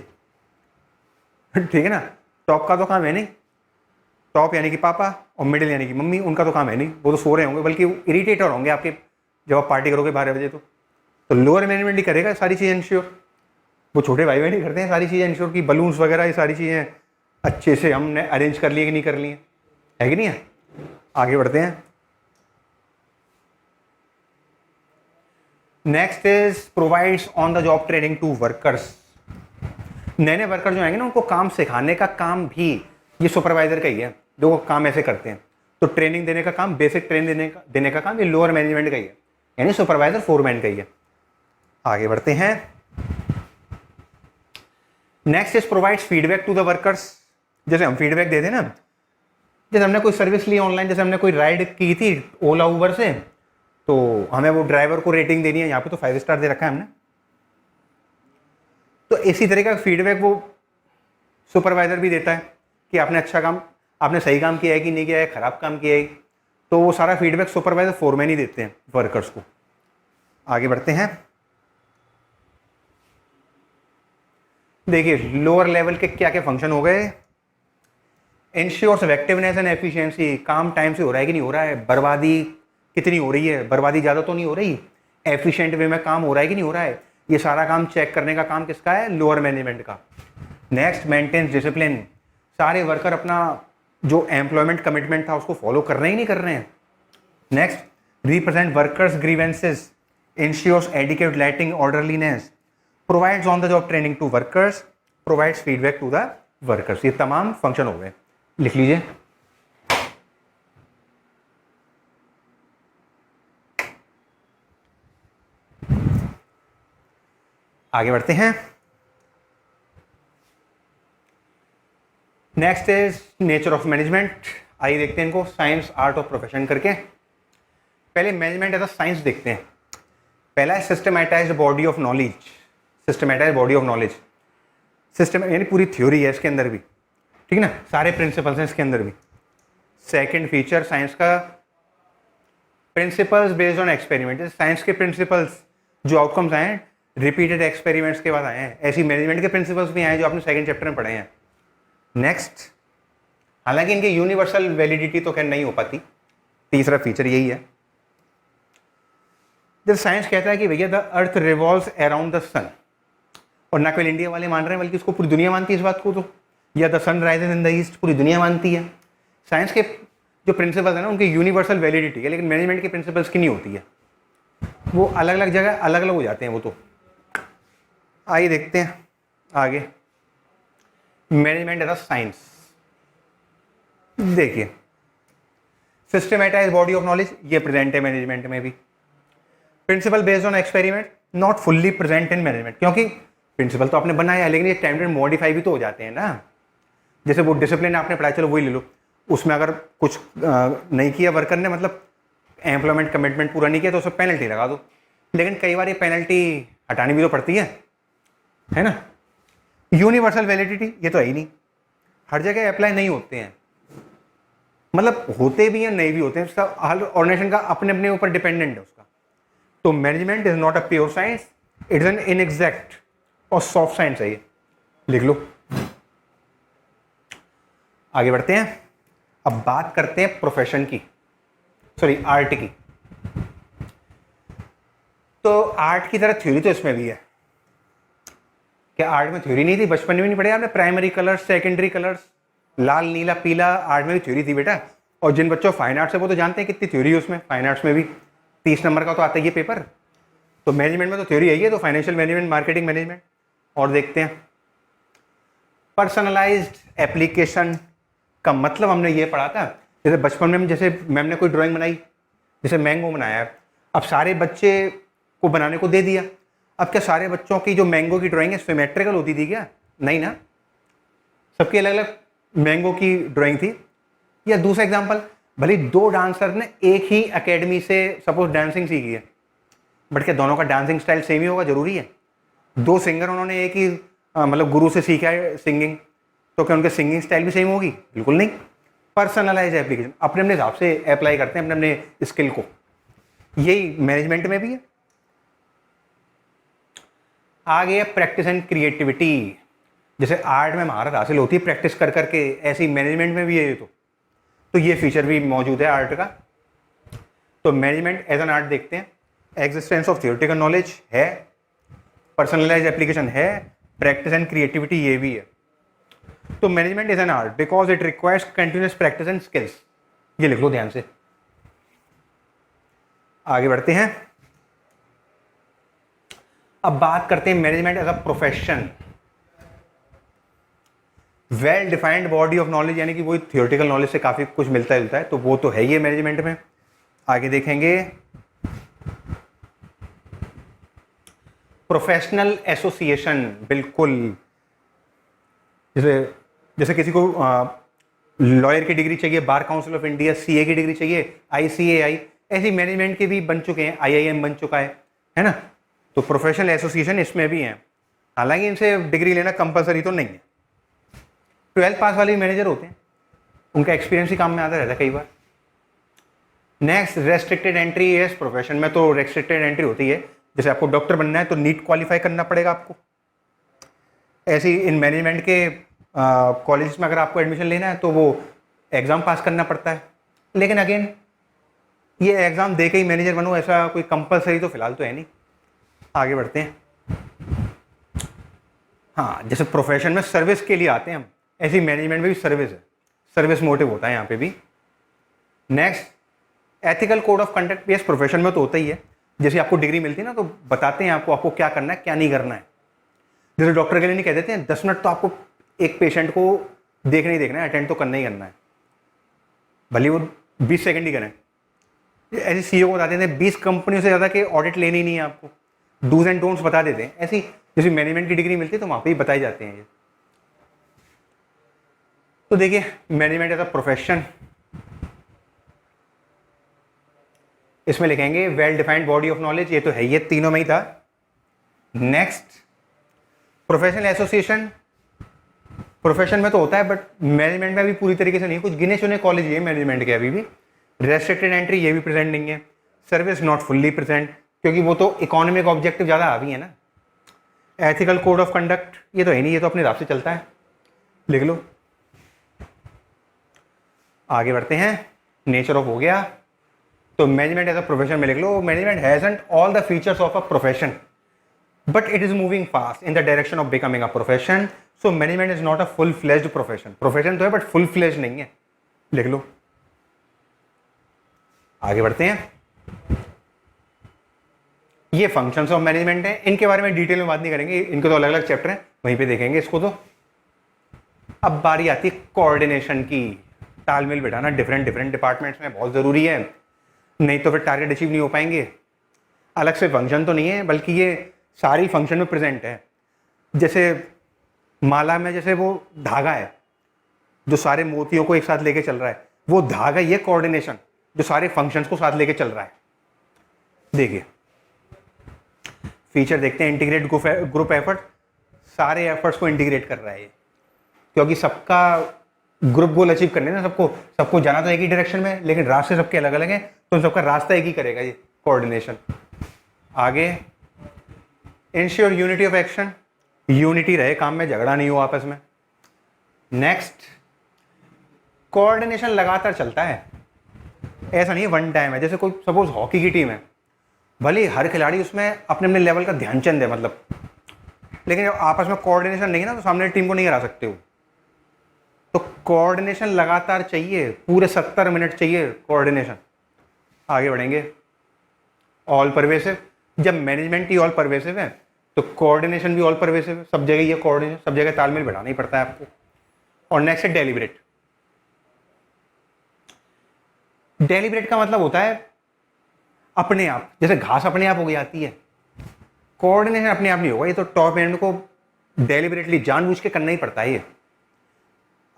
ठीक है ना। टॉप का तो काम है नहीं, टॉप यानी कि पापा और मिडिल यानी कि मम्मी, उनका तो काम है नहीं, वो तो सो रहे होंगे, बल्कि इरिटेटर होंगे आपके जब आप पार्टी करोगे 12 बजे। तो लोअर मैनेजमेंट ही करेगा सारी चीज़ें इंश्योर, वो छोटे भाई बहन ही करते हैं सारी चीज़ें इंश्योर की, बलून्स वगैरह ये सारी चीज़ें अच्छे से हमने अरेंज कर लिए कि नहीं कर लिए, है कि नहीं है। आगे बढ़ते हैं। Next is provides on the job training to workers. नए नए वर्कर जो आएंगे ना उनको काम सिखाने का काम भी ये सुपरवाइजर का ही है, जो काम ऐसे करते हैं। तो ट्रेनिंग देने का काम, बेसिक ट्रेनिंग देने का काम ये लोअर मैनेजमेंट का ही है, यानी सुपरवाइजर फोरमैन का ही है। आगे बढ़ते हैं। Next is provides feedback to the workers. जैसे हम फीडबैक देते हैं ना, जैसे हमने कोई सर्विस ली ऑनलाइन, जैसे हमने कोई राइड की थी ओला उबर से, तो हमें वो ड्राइवर को रेटिंग देनी है, यहाँ पे तो 5 स्टार दे रखा है हमने, तो इसी तरह का फीडबैक वो सुपरवाइजर भी देता है कि आपने अच्छा काम, आपने सही काम किया है कि नहीं किया है, खराब काम किया है, तो वो सारा फीडबैक सुपरवाइजर फोरमैन ही देते हैं वर्कर्स को। आगे बढ़ते हैं। देखिए लोअर लेवल के क्या क्या फंक्शन हो गए। इंश्योर्स इफेक्टिवनेस एंड एफिशिएंसी, काम टाइम से हो रहा है कि नहीं हो रहा है, बर्बादी कितनी हो रही है, बर्बादी ज़्यादा तो नहीं हो रही, एफिशिएंट वे में काम हो रहा है कि नहीं हो रहा है, ये सारा काम चेक करने का काम किसका है, लोअर मैनेजमेंट का। नेक्स्ट मेंटेन्स डिसिप्लिन, सारे वर्कर अपना जो एम्प्लॉयमेंट कमिटमेंट था उसको फॉलो कर रहे ही नहीं कर रहे हैं। Next represent workers grievances, ensures adequate lighting orderliness, provides on the job training to workers, provides feedback to the workers. ये तमाम फंक्शन हो गए, लिख लीजिए। आगे बढ़ते हैं। Next is nature of management. आइए देखते हैं इनको साइंस आर्ट और प्रोफेशन करके। पहले मैनेजमेंट एज अ साइंस देखते हैं। पहला है systematised body of knowledge. Systematised body of knowledge, system यानी पूरी थ्योरी है इसके अंदर भी, ठीक है ना, सारे प्रिंसिपल्स हैं इसके अंदर भी। सेकंड फीचर साइंस का principles based on experiment. Science के प्रिंसिपल्स जो आउटकम्स आए हैं रिपीटेड एक्सपेरिमेंट्स के बाद आए हैं, ऐसी मैनेजमेंट के प्रिंसिपल्स भी आए जो आपने सेकंड चैप्टर में पढ़े हैं। नेक्स्ट, हालांकि इनकी यूनिवर्सल वैलिडिटी तो खैर नहीं हो पाती, तीसरा फीचर यही है। जब साइंस कहता है कि भैया the earth revolves around the sun, और ना केवल इंडिया वाले मान रहे हैं बल्कि उसको पूरी दुनिया मानती है इस बात को, तो या the sun rises in the east पूरी दुनिया मानती है। साइंस के जो प्रिंसिपल्स है ना उनकी यूनिवर्सल वैलिडिटी है, लेकिन मैनेजमेंट के प्रिंसिपल्स की नहीं होती है, वो अलग अलग जगह अलग अलग हो जाते हैं वो तो। आइए देखते हैं आगे मैनेजमेंट एज अ साइंस। देखिए सिस्टमेटाइज बॉडी ऑफ नॉलेज, ये प्रेजेंट है मैनेजमेंट में भी। Principle based on experiment, not fully present in management, क्योंकि प्रिंसिपल तो आपने बनाया है लेकिन ये टाइम टू मॉडिफाई भी तो हो जाते हैं ना। जैसे वो डिसिप्लिन आपने पढ़ाया, चलो वही ले लो, उसमें अगर कुछ नहीं किया वर्कर ने, मतलब एम्प्लॉयमेंट कमिटमेंट पूरा नहीं किया तो उसमें पेनल्टी लगा दो, लेकिन कई बार ये पेनल्टी हटानी भी तो पड़ती है ना। यूनिवर्सल वैलिडिटी, ये तो है ही नहीं, हर जगह अप्लाई नहीं होते हैं, मतलब होते भी हैं नहीं भी होते हैं, सब हर ऑर्गेनाइजेशन का अपने अपने ऊपर डिपेंडेंट है उसका। तो management is not a pure science, it is an inexact और सॉफ्ट साइंस है, ये लिख लो। आगे बढ़ते हैं, अब बात करते हैं प्रोफेशन की, सॉरी आर्ट की। तो आर्ट की तरह थ्योरी तो इसमें भी है। क्या आर्ट में थ्योरी नहीं थी? बचपन में भी नहीं पढ़े आपने? प्राइमरी कलर्स, सेकेंडरी कलर्स, लाल नीला पीला, आर्ट में भी थ्योरी थी बेटा। और जिन बच्चों फाइन आर्ट्स है वो तो जानते हैं कितनी थ्योरी है उसमें। फाइन आर्ट्स में भी 30 नंबर का तो आता ही है पेपर। तो मैनेजमेंट में तो थ्योरी है, तो फाइनेंशियल मैनेजमेंट, मार्केटिंग मैनेजमेंट। और देखते हैं पर्सनलाइज्ड एप्लीकेशन का मतलब हमने ये पढ़ा था, जैसे बचपन में जैसे मैम ने कोई ड्राइंग बनाई, जैसे मैंगो बनाया है, अब सारे बच्चे को बनाने को दे दिया। अब क्या सारे बच्चों की जो मैंगो की ड्राइंग है सिमेट्रिकल होती थी क्या? नहीं ना, सबकी अलग अलग मैंगो की ड्राइंग थी। या दूसरा एग्जांपल, भले दो डांसर ने एक ही एकेडमी से सपोज डांसिंग सीखी है, बट क्या दोनों का डांसिंग स्टाइल सेम ही होगा? जरूरी है? दो सिंगर उन्होंने एक ही मतलब गुरु से सीखा है सिंगिंग, तो क्या उनके सिंगिंग स्टाइल भी सेम होगी? बिल्कुल नहीं। पर्सनलाइज एप्लीकेशन, अपने अपने हिसाब से अप्लाई करते हैं अपने अपने स्किल को। यही मैनेजमेंट में भी है। आगे प्रैक्टिस एंड क्रिएटिविटी, जैसे आर्ट में महारत हासिल होती है प्रैक्टिस कर करके, ऐसी मैनेजमेंट में भी है। तो ये फीचर भी मौजूद है आर्ट का। तो मैनेजमेंट एज एन आर्ट देखते हैं, एग्जिस्टेंस ऑफ थियोरेटिकल नॉलेज है, पर्सनलाइज एप्लीकेशन है, प्रैक्टिस एंड क्रिएटिविटी ये भी है। तो management is an art because it requires continuous practice and skills, ये लिख लो ध्यान से। आगे बढ़ते हैं, अब बात करते हैं management as a profession. Well defined body of knowledge, यानी कि वही थियोरेटिकल नॉलेज से काफी कुछ मिलता जुलता है, तो वो तो है ही मैनेजमेंट में। आगे देखेंगे प्रोफेशनल एसोसिएशन, बिल्कुल जैसे किसी को लॉयर की डिग्री चाहिए, bar council of India, CA की डिग्री चाहिए, आईसीएआई, ऐसी मैनेजमेंट के भी बन चुके हैं, आईआईएम बन चुका है ना। तो प्रोफेशनल एसोसिएशन इसमें भी हैं, हालांकि इनसे डिग्री लेना कंपलसरी तो नहीं है। 12th पास वाले मैनेजर होते हैं, उनका एक्सपीरियंस ही काम में आता रहता है कई बार। नेक्स्ट रेस्ट्रिक्टेड एंट्री है प्रोफेशन में, तो रेस्ट्रिक्टेड एंट्री होती है, जैसे आपको डॉक्टर बनना है तो नीट क्वालिफाई करना पड़ेगा आपको। ऐसी इन मैनेजमेंट के कॉलेज में अगर आपको एडमिशन लेना है तो वो एग्ज़ाम पास करना पड़ता है, लेकिन अगेन ये एग्ज़ाम दे के ही मैनेजर बनो ऐसा कोई कंपलसरी तो फिलहाल तो है नहीं। आगे बढ़ते हैं, हाँ जैसे प्रोफेशन में सर्विस के लिए आते हैं हम, ऐसी मैनेजमेंट में भी सर्विस है, सर्विस मोटिव होता है यहाँ पे भी। Next ethical code of conduct, yes profession में तो होता ही है, जैसे आपको डिग्री मिलती है ना तो बताते हैं आपको क्या करना है क्या नहीं करना है। जैसे डॉक्टर के लिए नहीं कह देते हैं 10 मिनट तो आपको एक पेशेंट को देखना ही देखना है, अटेंड तो करना ही करना है, भले वो 20 सेकंड ही करें। ऐसे सीईओ को बताते हैं 20 कंपनियों से ज़्यादा के ऑडिट लेनी नहीं है आपको, डूज एंड डोंट्स बता देते हैं। ऐसी जैसे मैनेजमेंट की डिग्री मिलती है तो वहाँ पे ही बताए जाते हैं ये। तो देखिए मैनेजमेंट एज अ प्रोफेशन, इसमें लिखेंगे well defined body of knowledge, ये तो है, ये तीनों में ही था। नेक्स्ट प्रोफेशनल एसोसिएशन, प्रोफेशन में तो होता है बट मैनेजमेंट में अभी पूरी तरीके से नहीं, कुछ गिने चुने कॉलेज ये मैनेजमेंट के अभी भी। रेस्ट्रिक्टेड एंट्री ये भी प्रेजेंट नहीं है। सर्विस नॉट फुल्ली प्रेजेंट, क्योंकि वो तो इकोनॉमिक ऑब्जेक्टिव ज़्यादा हावी है ना। एथिकल कोड ऑफ कंडक्ट ये तो है नहीं, ये तो अपने हिसाब से चलता है, लिख लो। आगे बढ़ते हैं, नेचर ऑफ हो गया, तो मैनेजमेंट एज अ प्रोफेशन में लिख लो, management hasn't all the features of a profession but it is moving fast in the direction of becoming a profession, so management is not a full fledged profession. Profession तो है but full fledge नहीं है, लिख लो। आगे बढ़ते हैं, ये functions of management है, इनके बारे में डिटेल में बात नहीं करेंगे, इनके तो अलग अलग चैप्टर हैं, वहीं पे देखेंगे इसको। तो अब बारी आती है कोऑर्डिनेशन की, तालमेल बिठाना डिफरेंट डिफरेंट डिपार्टमेंट्स में बहुत ज़रूरी है, नहीं तो फिर टारगेट अचीव नहीं हो पाएंगे। अलग से फंक्शन तो नहीं है, बल्कि ये सारी फंक्शन में प्रेजेंट है। जैसे माला में जैसे वो धागा है जो सारे मोतियों को एक साथ लेके चल रहा है, वो धागा ये कोऑर्डिनेशन जो सारे फंक्शंस को साथ लेके चल रहा है। देखिए फीचर देखते हैं, इंटीग्रेट ग्रुप एफर्ट, सारे एफर्ट्स को इंटीग्रेट कर रहा है ये, क्योंकि सबका ग्रुप गोल अचीव करने ना, सबको जाना तो एक ही डायरेक्शन में, लेकिन रास्ते सबके अलग अलग हैं, तो उन सबका रास्ता एक ही करेगा ये कोऑर्डिनेशन। आगे ensure unity of action, unity रहे काम में, झगड़ा नहीं हो आपस में। नेक्स्ट, कोऑर्डिनेशन लगातार चलता है, ऐसा नहीं है वन टाइम है। जैसे कोई सपोज हॉकी की टीम है, भले हर खिलाड़ी उसमें अपने अपने लेवल का ध्यानचंद है मतलब, लेकिन जब आपस में कोऑर्डिनेशन नहीं है ना, तो सामने टीम को नहीं हरा सकते हो। तो कोऑर्डिनेशन लगातार चाहिए, पूरे 70 मिनट चाहिए कोऑर्डिनेशन। आगे बढ़ेंगे, ऑल परवेसिव, जब मैनेजमेंट ही ऑल परवेसिव है तो कोऑर्डिनेशन भी ऑल परवेसिव है, सब जगह ये कोऑर्डिनेशन, सब जगह तालमेल बढ़ाना ही पड़ता है आपको। और नेक्स्ट है डेलिब्रेट। डेलिब्रेट का मतलब होता है अपने आप, जैसे घास अपने आप उग जाती है, कोऑर्डिनेशन अपने आप नहीं होगा, ये तो टॉप एंड को डेलिब्रेटली जानबूझ के करना ही पड़ता है। ये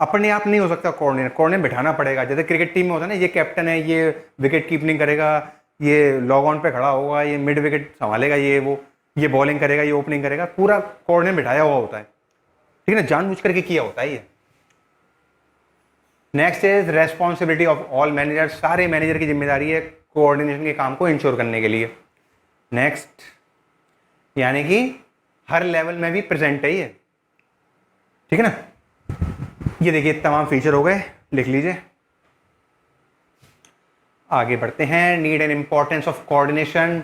अपने आप नहीं हो सकता कोऑर्डिनेट बिठाना पड़ेगा। जैसे क्रिकेट टीम में होता है ना, ये कैप्टन है, ये विकेट कीपिंग करेगा, ये लॉग ऑन पे खड़ा होगा, ये मिड विकेट संभालेगा, ये बॉलिंग करेगा, ये ओपनिंग करेगा, पूरा कोऑर्डिनेट बिठाया हुआ होता है, ठीक है ना, जानबूझ करके किया होता है ये। Next is responsibility of all manager, सारे मैनेजर की जिम्मेदारी है कोऑर्डिनेशन के काम को इंश्योर करने के लिए। नेक्स्ट, यानी कि हर लेवल में भी प्रेजेंट है ये, ठीक है ना। ये देखिए तमाम फीचर हो गए, लिख लीजिए। आगे बढ़ते हैं, need and importance of coordination,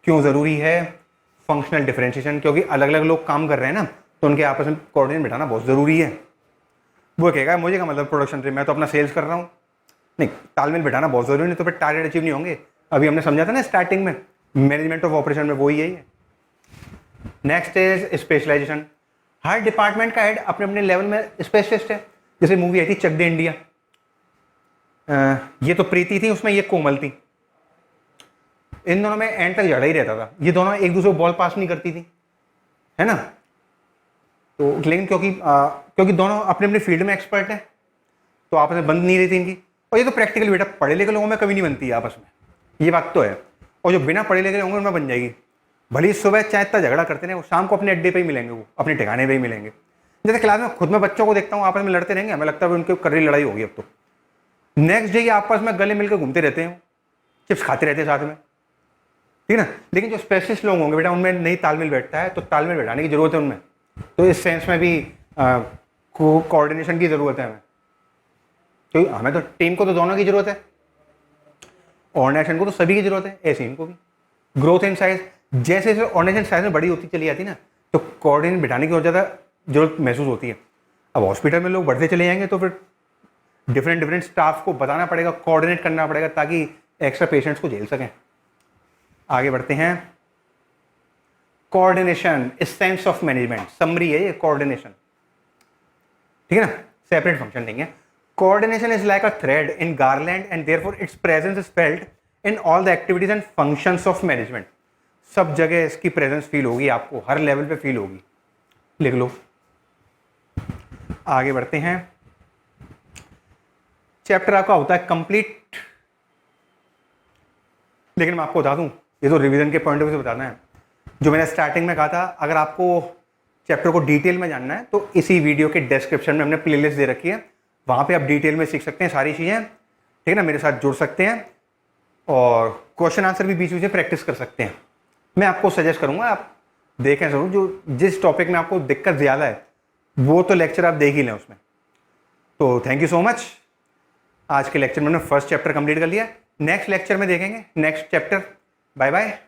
क्यों जरूरी है। फंक्शनल डिफरेंशिएशन, क्योंकि अलग अलग लोग काम कर रहे हैं ना, तो उनके आपस में कोऑर्डिनेट बिठाना बहुत जरूरी है। वो कहेगा मुझे क्या मतलब प्रोडक्शन से, मैं तो अपना सेल्स कर रहा हूँ। नहीं, तालमेल बिठाना बहुत जरूरी, नहीं तो फिर टारगेट अचीव नहीं होंगे। अभी हमने समझा था ना स्टार्टिंग में, मैनेजमेंट ऑफ ऑपरेशन में वही है। नेक्स्ट इज स्पेशलाइजेशन, हर डिपार्टमेंट का हेड अपने अपने लेवल में स्पेशलिस्ट है। जैसे मूवी आई थी चक दे इंडिया, ये तो प्रीति थी, उसमें ये कोमल थी, इन दोनों में एंड तक झगड़ा ही रहता था, ये दोनों एक दूसरे को बॉल पास नहीं करती थी, है ना। तो लेकिन क्योंकि दोनों अपने अपने फील्ड में एक्सपर्ट हैं, तो आपस में बंद नहीं रहती इनकी। और ये तो प्रैक्टिकल बेटा, पढ़े लिखे लोगों में कभी नहीं बनती है आपस में, ये बात तो है। और जो बिना पढ़े लिखे होंगे उनमें बन जाएगी। भले सुबह चाहे इतना झगड़ा करते हैं, वो शाम को अपने अड्डे पे ही मिलेंगे, वो अपने ठिकाने पे ही मिलेंगे। जैसे क्लास में खुद में बच्चों को देखता हूँ आपस में लड़ते रहेंगे, हमें लगता है उनकी कर रही लड़ाई होगी अब तो। नेक्स्ट डे आपस में गले मिलकर घूमते रहते हैं, चिप्स खाते रहते हैं साथ में, ठीक है ना। लेकिन जो स्पेशलिस्ट लोग होंगे बेटा, उनमें नहीं तालमेल बैठता है, तो तालमेल बैठाने की जरूरत है उनमें। तो इस सेंस में भी कोऑर्डिनेशन की जरूरत है हमें, क्योंकि हमें तो टीम को तो दोनों की जरूरत है, ऑर्गेनाइजेशन को तो सभी की जरूरत है, ऐसे इनको भी। ग्रोथ इन साइज, जैसे जैसे ऑर्गेनाइजेशन साइज में बड़ी होती चली जाती है ना, तो कोऑर्डिनेट बिठाने की और ज़्यादा जरूरत महसूस होती है। अब हॉस्पिटल में लोग बढ़ते चले जाएंगे, तो फिर डिफरेंट स्टाफ को बताना पड़ेगा, कोऑर्डिनेट करना पड़ेगा, ताकि एक्स्ट्रा पेशेंट्स को झेल सकें। आगे बढ़ते हैं, coordination essence of management, summary है ये कोऑर्डिनेशन, ठीक है ना, सेपरेट फंक्शन नहीं है। Coordination is like a thread in garland and therefore it's presence is felt in all the activities and functions of management. सब जगह इसकी प्रेजेंस फील होगी आपको, हर लेवल पे फील होगी, लिख लो। आगे बढ़ते हैं, चैप्टर आपका होता है कंप्लीट, लेकिन मैं आपको बता दूं, ये तो रिवीजन के पॉइंट ऑफ व्यू से बताना है। जो मैंने स्टार्टिंग में कहा था, अगर आपको चैप्टर को डिटेल में जानना है तो इसी वीडियो के डिस्क्रिप्शन में हमने प्लेलिस्ट दे रखी है, वहाँ पे आप डिटेल में सीख सकते हैं सारी चीज़ें, ठीक है ना, मेरे साथ जुड़ सकते हैं और क्वेश्चन आंसर भी बीच बीच में प्रैक्टिस कर सकते हैं। मैं आपको सजेस्ट करूँगा आप देखें ज़रूर, जो जिस टॉपिक में आपको दिक्कत ज़्यादा है वो तो लेक्चर आप देख ही लें उसमें। तो थैंक यू सो मच। आज के लेक्चर में हमने फर्स्ट चैप्टर कंप्लीट कर लिया, नेक्स्ट लेक्चर में देखेंगे नेक्स्ट चैप्टर। Bye bye.